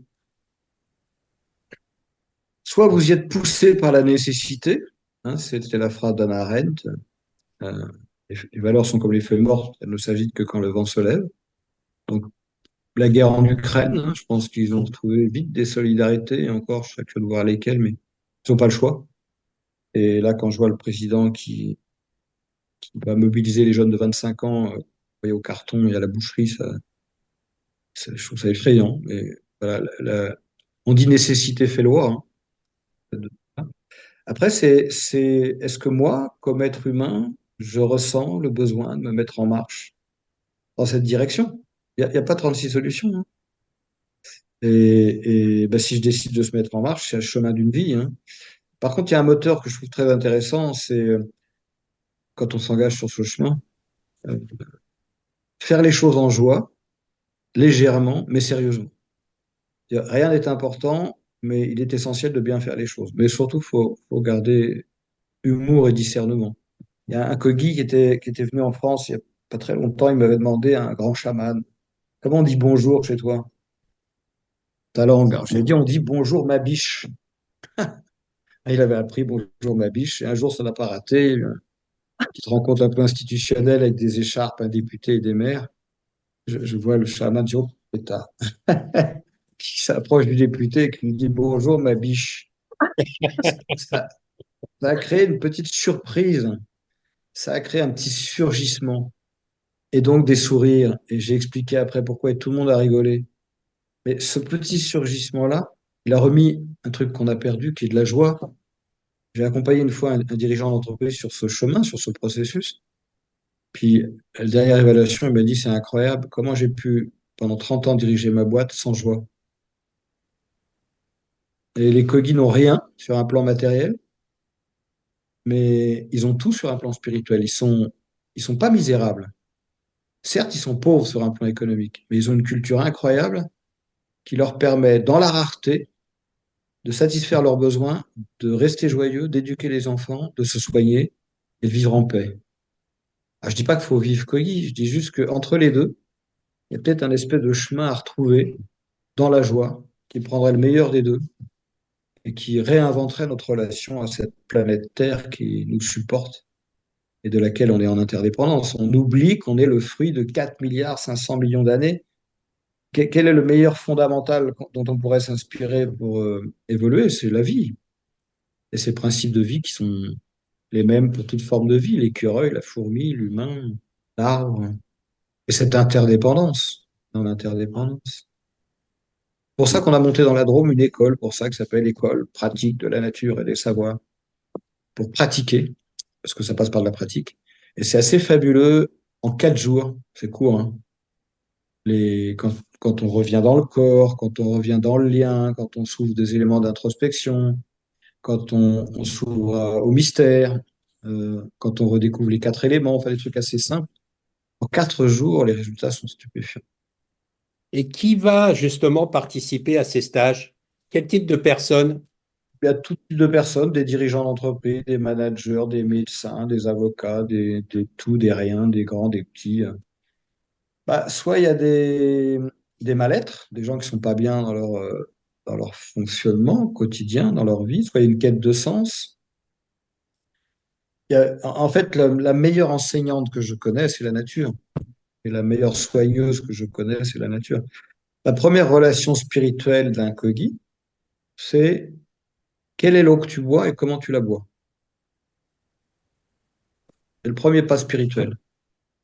B: Soit vous y êtes poussé par la nécessité, hein, c'était la phrase d'Hannah Arendt, euh, les valeurs sont comme les feuilles mortes, elles ne s'agitent que quand le vent se lève. Donc la guerre en Ukraine, hein, je pense qu'ils ont retrouvé vite des solidarités, et encore, je serais curieux de voir lesquelles, mais ils n'ont pas le choix. Et là, quand je vois le président qui va mobiliser les jeunes de 25 ans, au carton et à la boucherie, je trouve ça effrayant. Mais voilà, on dit nécessité fait loi, hein. Après, est-ce que moi, comme être humain, je ressens le besoin de me mettre en marche dans cette direction? Il y a pas 36 solutions, hein. Et ben, si je décide de se mettre en marche, c'est le chemin d'une vie, hein. Par contre, il y a un moteur que je trouve très intéressant, c'est quand on s'engage sur ce chemin, euh, faire les choses en joie, légèrement, mais sérieusement. Rien n'est important, mais il est essentiel de bien faire les choses. Mais surtout, faut garder humour et discernement. Il y a un Kogi qui était venu en France il n'y a pas très longtemps, il m'avait demandé, un grand chaman, comment on dit bonjour chez toi? Ta langue. Alors, je lui ai dit, on dit bonjour ma biche. Ah, il avait appris bonjour ma biche, et un jour ça n'a pas raté, une petite rencontre un peu institutionnelle avec des écharpes, un député et des maires. Je vois le chaman dire, oh, pétard, qui s'approche du député et qui lui dit bonjour ma biche. Ça, ça a créé une petite surprise, ça a créé un petit surgissement et donc des sourires. Et j'ai expliqué après pourquoi et tout le monde a rigolé. Mais ce petit surgissement-là, il a remis un truc qu'on a perdu, qui est de la joie. J'ai accompagné une fois un dirigeant d'entreprise sur ce chemin, sur ce processus. Puis, la dernière évaluation, il m'a dit, c'est incroyable, comment j'ai pu, pendant 30 ans, diriger ma boîte sans joie. Et les Kogi n'ont rien sur un plan matériel, mais ils ont tout sur un plan spirituel. Ils sont pas misérables. Certes, ils sont pauvres sur un plan économique, mais ils ont une culture incroyable qui leur permet, dans la rareté, de satisfaire leurs besoins, de rester joyeux, d'éduquer les enfants, de se soigner et de vivre en paix. Ah, je dis pas qu'il faut vivre Kogi, je dis juste qu'entre les deux, il y a peut-être un espèce de chemin à retrouver dans la joie, qui prendrait le meilleur des deux et qui réinventerait notre relation à cette planète Terre qui nous supporte et de laquelle on est en interdépendance. On oublie qu'on est le fruit de 4 milliards 500 millions d'années. Quel est le meilleur fondamental dont on pourrait s'inspirer pour évoluer? C'est la vie et ces principes de vie qui sont les mêmes pour toute forme de vie, l'écureuil, la fourmi, l'humain, l'arbre, et cette interdépendance dans l'interdépendance. Pour ça qu'on a monté dans la Drôme une école, pour ça que ça s'appelle École pratique de la nature et des savoirs, pour pratiquer, parce que ça passe par de la pratique. Et c'est assez fabuleux, en 4 jours, c'est court, hein. Quand on revient dans le corps, quand on revient dans le lien, quand on s'ouvre des éléments d'introspection, quand on s'ouvre au mystère, quand on redécouvre les 4 éléments, enfin des trucs assez simples. En 4 jours, les résultats sont stupéfiants.
A: Et qui va justement participer à ces stages? Quel type de personnes?
B: Il y a tout type de personnes, des dirigeants d'entreprise, des managers, des médecins, des avocats, des tout, des riens, des grands, des petits. Bah, soit il y a des mal-être, des gens qui sont pas bien dans leur fonctionnement quotidien, dans leur vie, soit il y a une quête de sens. En fait, la meilleure enseignante que je connais, c'est la nature. Et la meilleure soigneuse que je connais, c'est la nature. La première relation spirituelle d'un Kogi, c'est quelle est l'eau que tu bois et comment tu la bois. C'est le premier pas spirituel.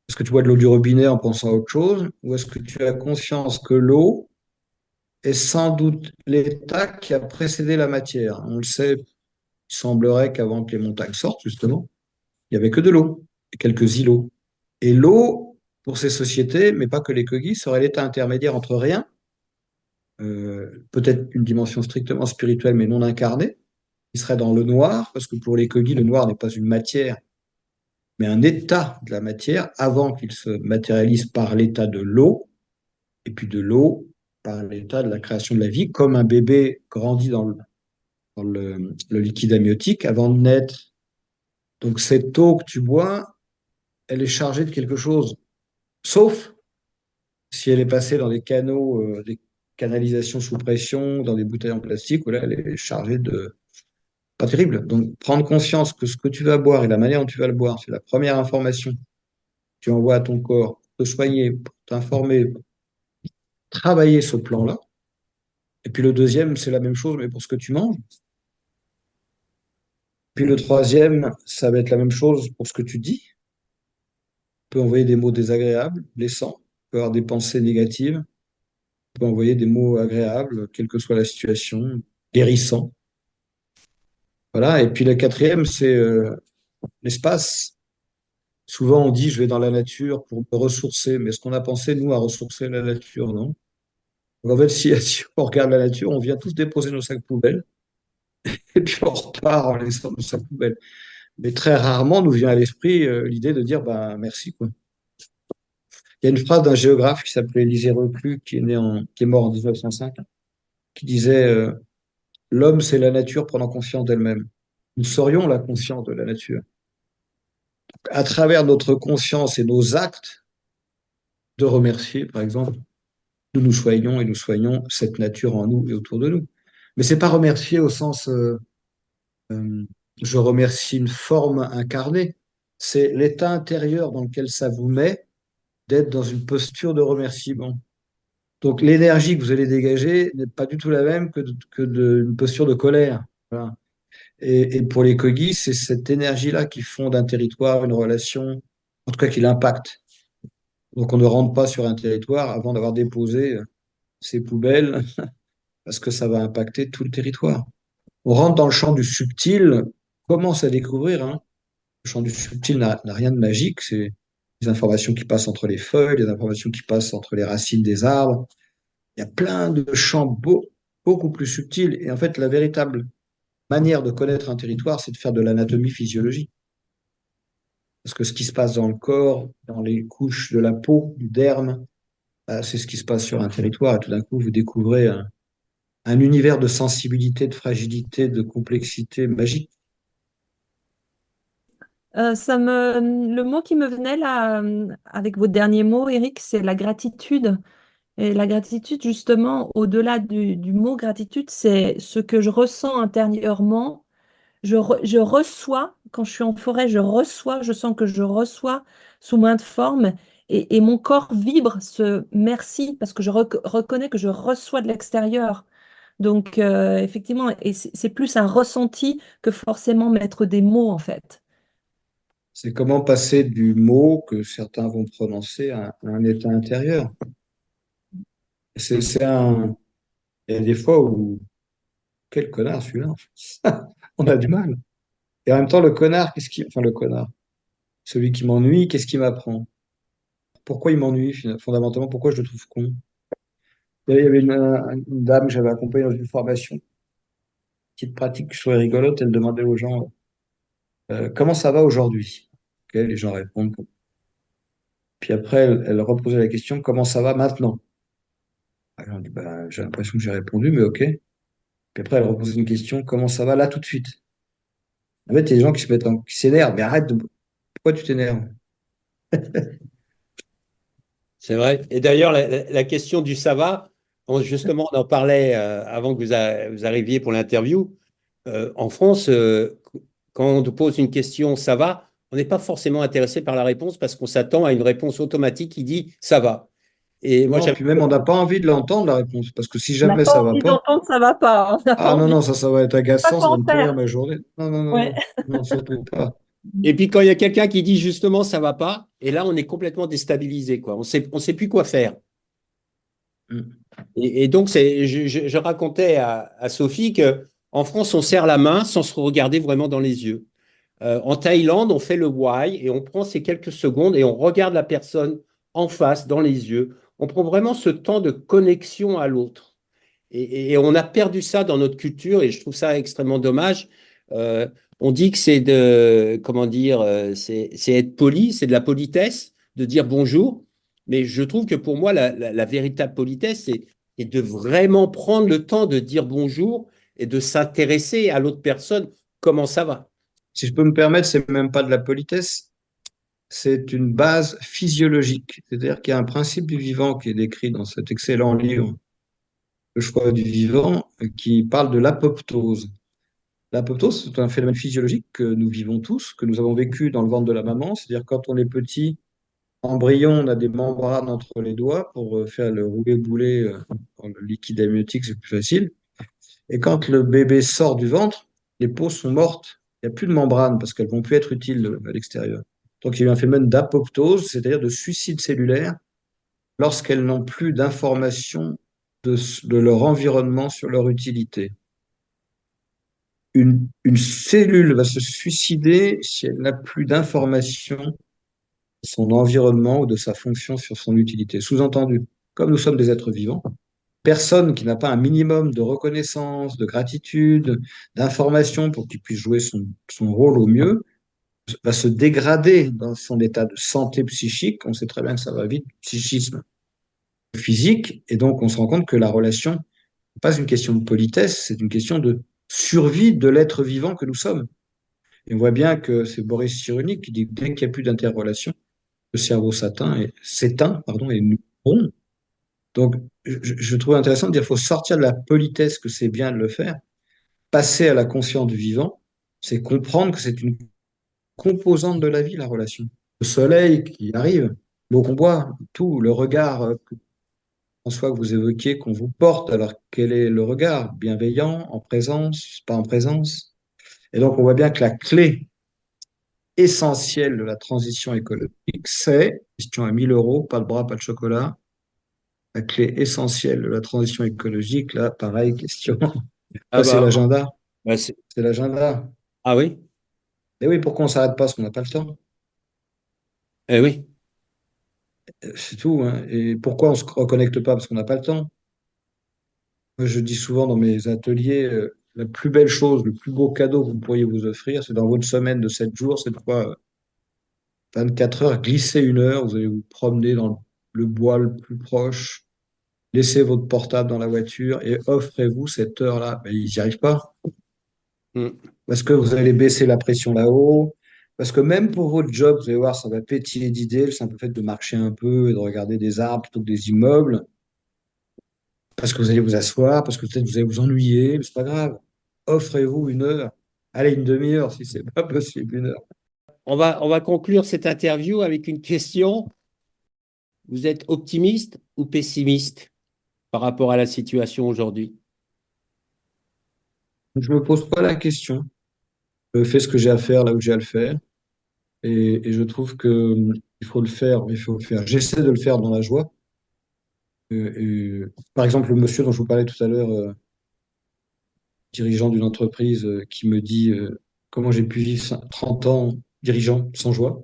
B: Est-ce que tu bois de l'eau du robinet en pensant à autre chose, ou est-ce que tu as conscience que l'eau est sans doute l'état qui a précédé la matière? On le sait, il semblerait qu'avant que les montagnes sortent, justement, il n'y avait que de l'eau et quelques îlots. Et l'eau, pour ces sociétés, mais pas que les Kogis, serait l'état intermédiaire entre rien, peut-être une dimension strictement spirituelle mais non incarnée, qui serait dans le noir, parce que pour les Kogis, le noir n'est pas une matière, mais un état de la matière avant qu'il se matérialise par l'état de l'eau, et puis de l'eau par l'état de la création de la vie, comme un bébé grandit dans le liquide amniotique avant de naître. Donc cette eau que tu bois, elle est chargée de quelque chose, sauf si elle est passée dans des canaux, des canalisations sous pression, dans des bouteilles en plastique, où là, elle est chargée de... Pas terrible. Donc prendre conscience que ce que tu vas boire et la manière dont tu vas le boire, c'est la première information que tu envoies à ton corps pour te soigner, pour t'informer, pour travailler ce plan-là. Et puis le deuxième, c'est la même chose, mais pour ce que tu manges. Puis le troisième, ça va être la même chose pour ce que tu dis. Tu peux envoyer des mots désagréables, blessants. Tu peux avoir des pensées négatives. Tu peux envoyer des mots agréables, quelle que soit la situation, guérissants. Voilà. Et puis le quatrième, c'est l'espace. Souvent, on dit, je vais dans la nature pour me ressourcer. Mais est-ce qu'on a pensé, nous, à ressourcer la nature? Non. Donc, en fait, si on regarde la nature, on vient tous déposer nos sacs poubelles et puis on repart en laissant nos sacs poubelles. Mais très rarement nous vient à l'esprit l'idée de dire, bah, merci, quoi. Il y a une phrase d'un géographe qui s'appelait Élisée Reclus, qui est mort en 1905, qui disait l'homme, c'est la nature prenant conscience d'elle-même. Nous serions la conscience de la nature. À travers notre conscience et nos actes, de remercier, par exemple, nous soignons et nous soignons cette nature en nous et autour de nous. Mais c'est pas remercier au sens euh, je remercie une forme incarnée. C'est l'état intérieur dans lequel ça vous met d'être dans une posture de remerciement. Donc l'énergie que vous allez dégager n'est pas du tout la même que d'une posture de colère. Voilà. Et pour les Kogis, c'est cette énergie-là qui fonde un territoire, une relation, en tout cas qui l'impacte. Donc on ne rentre pas sur un territoire avant d'avoir déposé ses poubelles, parce que ça va impacter tout le territoire. On rentre dans le champ du subtil, on commence à découvrir, hein. Le champ du subtil n'a rien de magique, c'est des informations qui passent entre les feuilles, des informations qui passent entre les racines des arbres. Il y a plein de champs beaucoup plus subtils. Et en fait, la véritable manière de connaître un territoire, c'est de faire de l'anatomie physiologique. Parce que ce qui se passe dans le corps, dans les couches de la peau, du derme, c'est ce qui se passe sur un territoire. Et tout d'un coup, vous découvrez un univers de sensibilité, de fragilité, de complexité magique.
C: Le mot qui me venait là, avec vos derniers mots, Eric, c'est la gratitude. Et la gratitude, justement, au-delà du mot gratitude, c'est ce que je ressens intérieurement. Je reçois, quand je suis en forêt, je reçois, je sens que je reçois sous maintes formes et mon corps vibre ce merci parce que je reconnais que je reçois de l'extérieur. Donc, effectivement, et c'est plus un ressenti que forcément mettre des mots, en fait.
B: C'est comment passer du mot que certains vont prononcer à un état intérieur. C'est un... Il y a des fois où, quel connard celui-là. On a du mal. Et en même temps, le connard, Enfin, le connard, celui qui m'ennuie, qu'est-ce qu'il m'apprend? Pourquoi il m'ennuie, fondamentalement? Pourquoi je le trouve con? Il y avait une dame que j'avais accompagnée dans une formation, petite pratique que je trouvais rigolote. Elle demandait aux gens comment ça va aujourd'hui? Ok, les gens répondent. Puis après, elle reposait la question, comment ça va maintenant? Alors, on dit, bah, j'ai l'impression que j'ai répondu, mais OK. Puis après, elle reposait une question, comment ça va là tout de suite? En fait, il y a des gens qui s'énervent, mais pourquoi tu t'énerves?
A: C'est vrai. Et d'ailleurs, la question du ça va, justement, on en parlait avant que vous arriviez pour l'interview. En France, quand on nous pose une question ça va, on n'est pas forcément intéressé par la réponse parce qu'on s'attend à une réponse automatique qui dit ça va. Et moi,
B: Non,
A: j'avais
B: puis même, on n'a pas envie de l'entendre, la réponse, parce que si
C: On n'a
B: jamais
C: pas
B: ça va
C: envie
B: pas,
C: d'entendre ça va pas. On a
B: ah non,
C: envie
B: non, ça va être
C: pas
B: agaçant, ça va
C: quoi
B: me pourrir
C: faire.
B: ma journée. Non, non, non,
C: Ouais.
B: non, non, surtout pas.
A: Et puis quand il y a quelqu'un qui dit justement ça va pas, et là on est complètement déstabilisé, quoi. On sait plus quoi faire.
B: Mm.
A: Et donc je racontais à Sophie que en France on serre la main sans se regarder vraiment dans les yeux. En Thaïlande on fait le why et on prend ces quelques secondes et on regarde la personne en face dans les yeux. On prend vraiment ce temps de connexion à l'autre. Et on a perdu ça dans notre culture et je trouve ça extrêmement dommage. Euh, on dit que c'est de, comment dire, c'est être poli, c'est de la politesse, de dire bonjour. Mais je trouve que pour moi, la véritable politesse, c'est de vraiment prendre le temps de dire bonjour et de s'intéresser à l'autre personne. Comment ça va?
B: Si je peux me permettre, c'est même pas de la politesse, c'est une base physiologique. C'est-à-dire qu'il y a un principe du vivant qui est décrit dans cet excellent livre, Le choix du vivant, qui parle de l'apoptose. L'apoptose, c'est un phénomène physiologique que nous vivons tous, que nous avons vécu dans le ventre de la maman. C'est-à-dire quand on est petit, embryon, on a des membranes entre les doigts pour faire le roulet-boulet dans le liquide amniotique, c'est plus facile. Et quand le bébé sort du ventre, les peaux sont mortes. Il n'y a plus de membranes parce qu'elles vont plus être utiles à l'extérieur. Donc il y a eu un phénomène d'apoptose, c'est-à-dire de suicide cellulaire, lorsqu'elles n'ont plus d'informations de leur environnement sur leur utilité. Une cellule va se suicider si elle n'a plus d'informations de son environnement ou de sa fonction sur son utilité. Sous-entendu, comme nous sommes des êtres vivants, personne qui n'a pas un minimum de reconnaissance, de gratitude, d'information pour qu'il puisse jouer son rôle au mieux, va se dégrader dans son état de santé psychique. On sait très bien que ça va vite, psychisme physique, et donc on se rend compte que la relation n'est pas une question de politesse, c'est une question de survie de l'être vivant que nous sommes. Et on voit bien que c'est Boris Cyrulnik qui dit que dès qu'il n'y a plus d'interrelation, le cerveau s'éteint, pardon, et nous mourons. Donc, je trouve intéressant de dire qu'il faut sortir de la politesse, que c'est bien de le faire, passer à la conscience du vivant, c'est comprendre que c'est une composante de la vie, la relation. Le soleil qui arrive, l'eau qu'on boit, tout, le regard, François, que vous évoquiez, qu'on vous porte. Alors, quel est le regard? Bienveillant, en présence, pas en présence? Et donc, on voit bien que la clé essentielle de la transition écologique, c'est, question à 1 000 euros, pas de bras, pas de chocolat, la clé essentielle de la transition écologique, là, pareil, question.
A: Ah
B: Ça, c'est
A: bah,
B: l'agenda.
A: bah,
B: C'est l'agenda.
A: ah oui,
B: Et oui, pourquoi on ne s'arrête pas? Parce qu'on n'a pas le temps.
A: eh oui.
B: C'est tout, hein. Et pourquoi on ne se reconnecte pas? Parce qu'on n'a pas le temps. Moi, je dis souvent dans mes ateliers, la plus belle chose, le plus beau cadeau que vous pourriez vous offrir, c'est dans votre semaine de 7 jours, cette fois 24 heures, glissez 1 heure, vous allez vous promener dans le bois le plus proche, laissez votre portable dans la voiture et offrez-vous cette heure-là. Ben, ils n'y arrivent pas.
A: Mm.
B: Parce que vous allez baisser la pression là-haut. Parce que même pour votre job, vous allez voir, ça va pétiller d'idées, le simple fait de marcher un peu et de regarder des arbres plutôt que des immeubles. Parce que vous allez vous asseoir, parce que peut-être vous allez vous ennuyer, mais c'est pas grave. Offrez-vous 1 heure. Allez, une demi-heure si c'est pas possible, 1 heure.
A: On va conclure cette interview avec une question. Vous êtes optimiste ou pessimiste par rapport à la situation aujourd'hui?
B: Je me pose pas la question. Je fais ce que j'ai à faire là où j'ai à le faire. Et je trouve que il faut le faire, il faut le faire. J'essaie de le faire dans la joie. Par exemple, le monsieur dont je vous parlais tout à l'heure, dirigeant d'une entreprise, qui me dit comment j'ai pu vivre 30 ans dirigeant sans joie.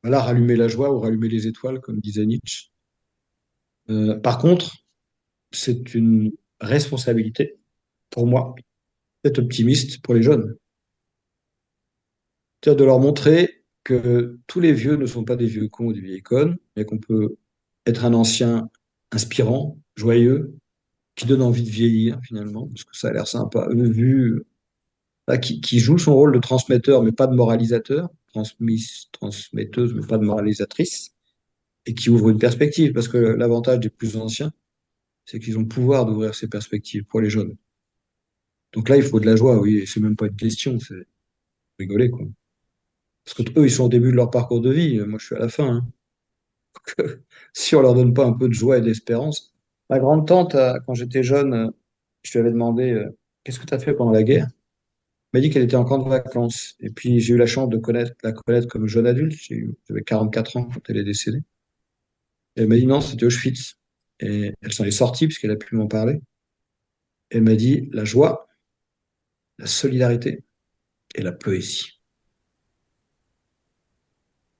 B: Voilà, rallumer la joie ou rallumer les étoiles, comme disait Nietzsche. Par contre, c'est une responsabilité pour moi d'être optimiste pour les jeunes. C'est-à-dire de leur montrer que tous les vieux ne sont pas des vieux cons ou des vieilles connes, mais qu'on peut être un ancien inspirant, joyeux, qui donne envie de vieillir finalement, parce que ça a l'air sympa, qui joue son rôle de transmetteur, mais pas de moralisateur, transmetteuse, mais pas de moralisatrice, et qui ouvre une perspective, parce que l'avantage des plus anciens, c'est qu'ils ont le pouvoir d'ouvrir ces perspectives pour les jeunes. Donc là, il faut de la joie, oui, et c'est même pas une question, c'est rigoler, quoi. Parce que eux, ils sont au début de leur parcours de vie, moi je suis à la fin, hein. Si on leur donne pas un peu de joie et d'espérance. Ma grande-tante, quand j'étais jeune, je lui avais demandé qu'est-ce que tu as fait pendant la guerre? Elle m'a dit qu'elle était en camp de vacances. Et puis j'ai eu la chance de la connaître comme jeune adulte. J'avais 44 ans quand elle est décédée. Et elle m'a dit non, c'était Auschwitz. Et elle s'en est sortie puisqu'elle a pu m'en parler. Elle m'a dit la joie, la solidarité et la poésie.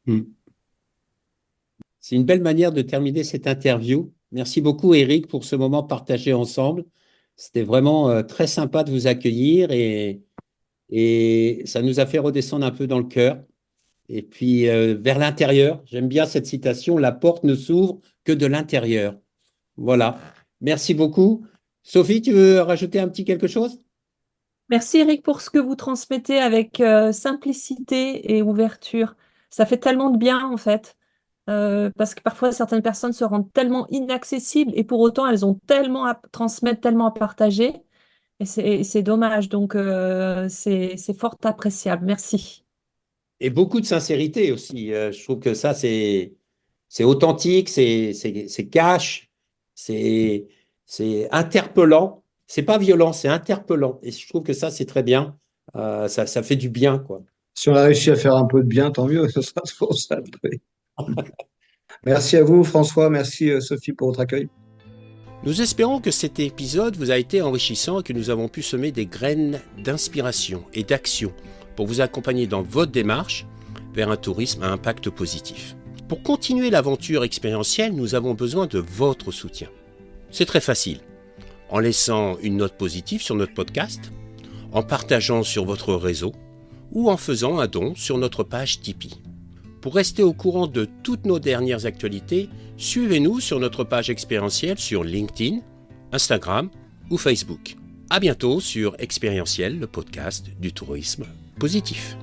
A: Hmm. C'est une belle manière de terminer cette interview. Merci beaucoup, Eric, pour ce moment partagé ensemble. C'était vraiment très sympa de vous accueillir et ça nous a fait redescendre un peu dans le cœur. Et puis vers l'intérieur, j'aime bien cette citation, la porte ne s'ouvre que de l'intérieur. Voilà. Merci beaucoup. Sophie, tu veux rajouter un petit quelque chose?
C: Merci Eric pour ce que vous transmettez avec simplicité et ouverture. Ça fait tellement de bien en fait. Parce que parfois certaines personnes se rendent tellement inaccessibles et pour autant elles ont tellement à transmettre, tellement à partager et c'est dommage. Donc c'est fort appréciable. Merci.
A: Et beaucoup de sincérité aussi. Je trouve que ça, c'est authentique, c'est cash, c'est c'est interpellant. C'est pas violent, c'est interpellant. Et je trouve que ça, c'est très bien. Ça fait du bien, quoi.
B: Si on a réussi à faire un peu de bien, tant mieux, ce sera pour ça. Merci à vous, François. Merci, Sophie, pour votre accueil.
D: Nous espérons que cet épisode vous a été enrichissant et que nous avons pu semer des graines d'inspiration et d'action pour vous accompagner dans votre démarche vers un tourisme à impact positif. Pour continuer l'aventure expérientielle, nous avons besoin de votre soutien. C'est très facile. En laissant une note positive sur notre podcast, en partageant sur votre réseau ou en faisant un don sur notre page Tipeee. Pour rester au courant de toutes nos dernières actualités, suivez-nous sur notre page expérientielle sur LinkedIn, Instagram ou Facebook. À bientôt sur Expérientiel, le podcast du tourisme positif.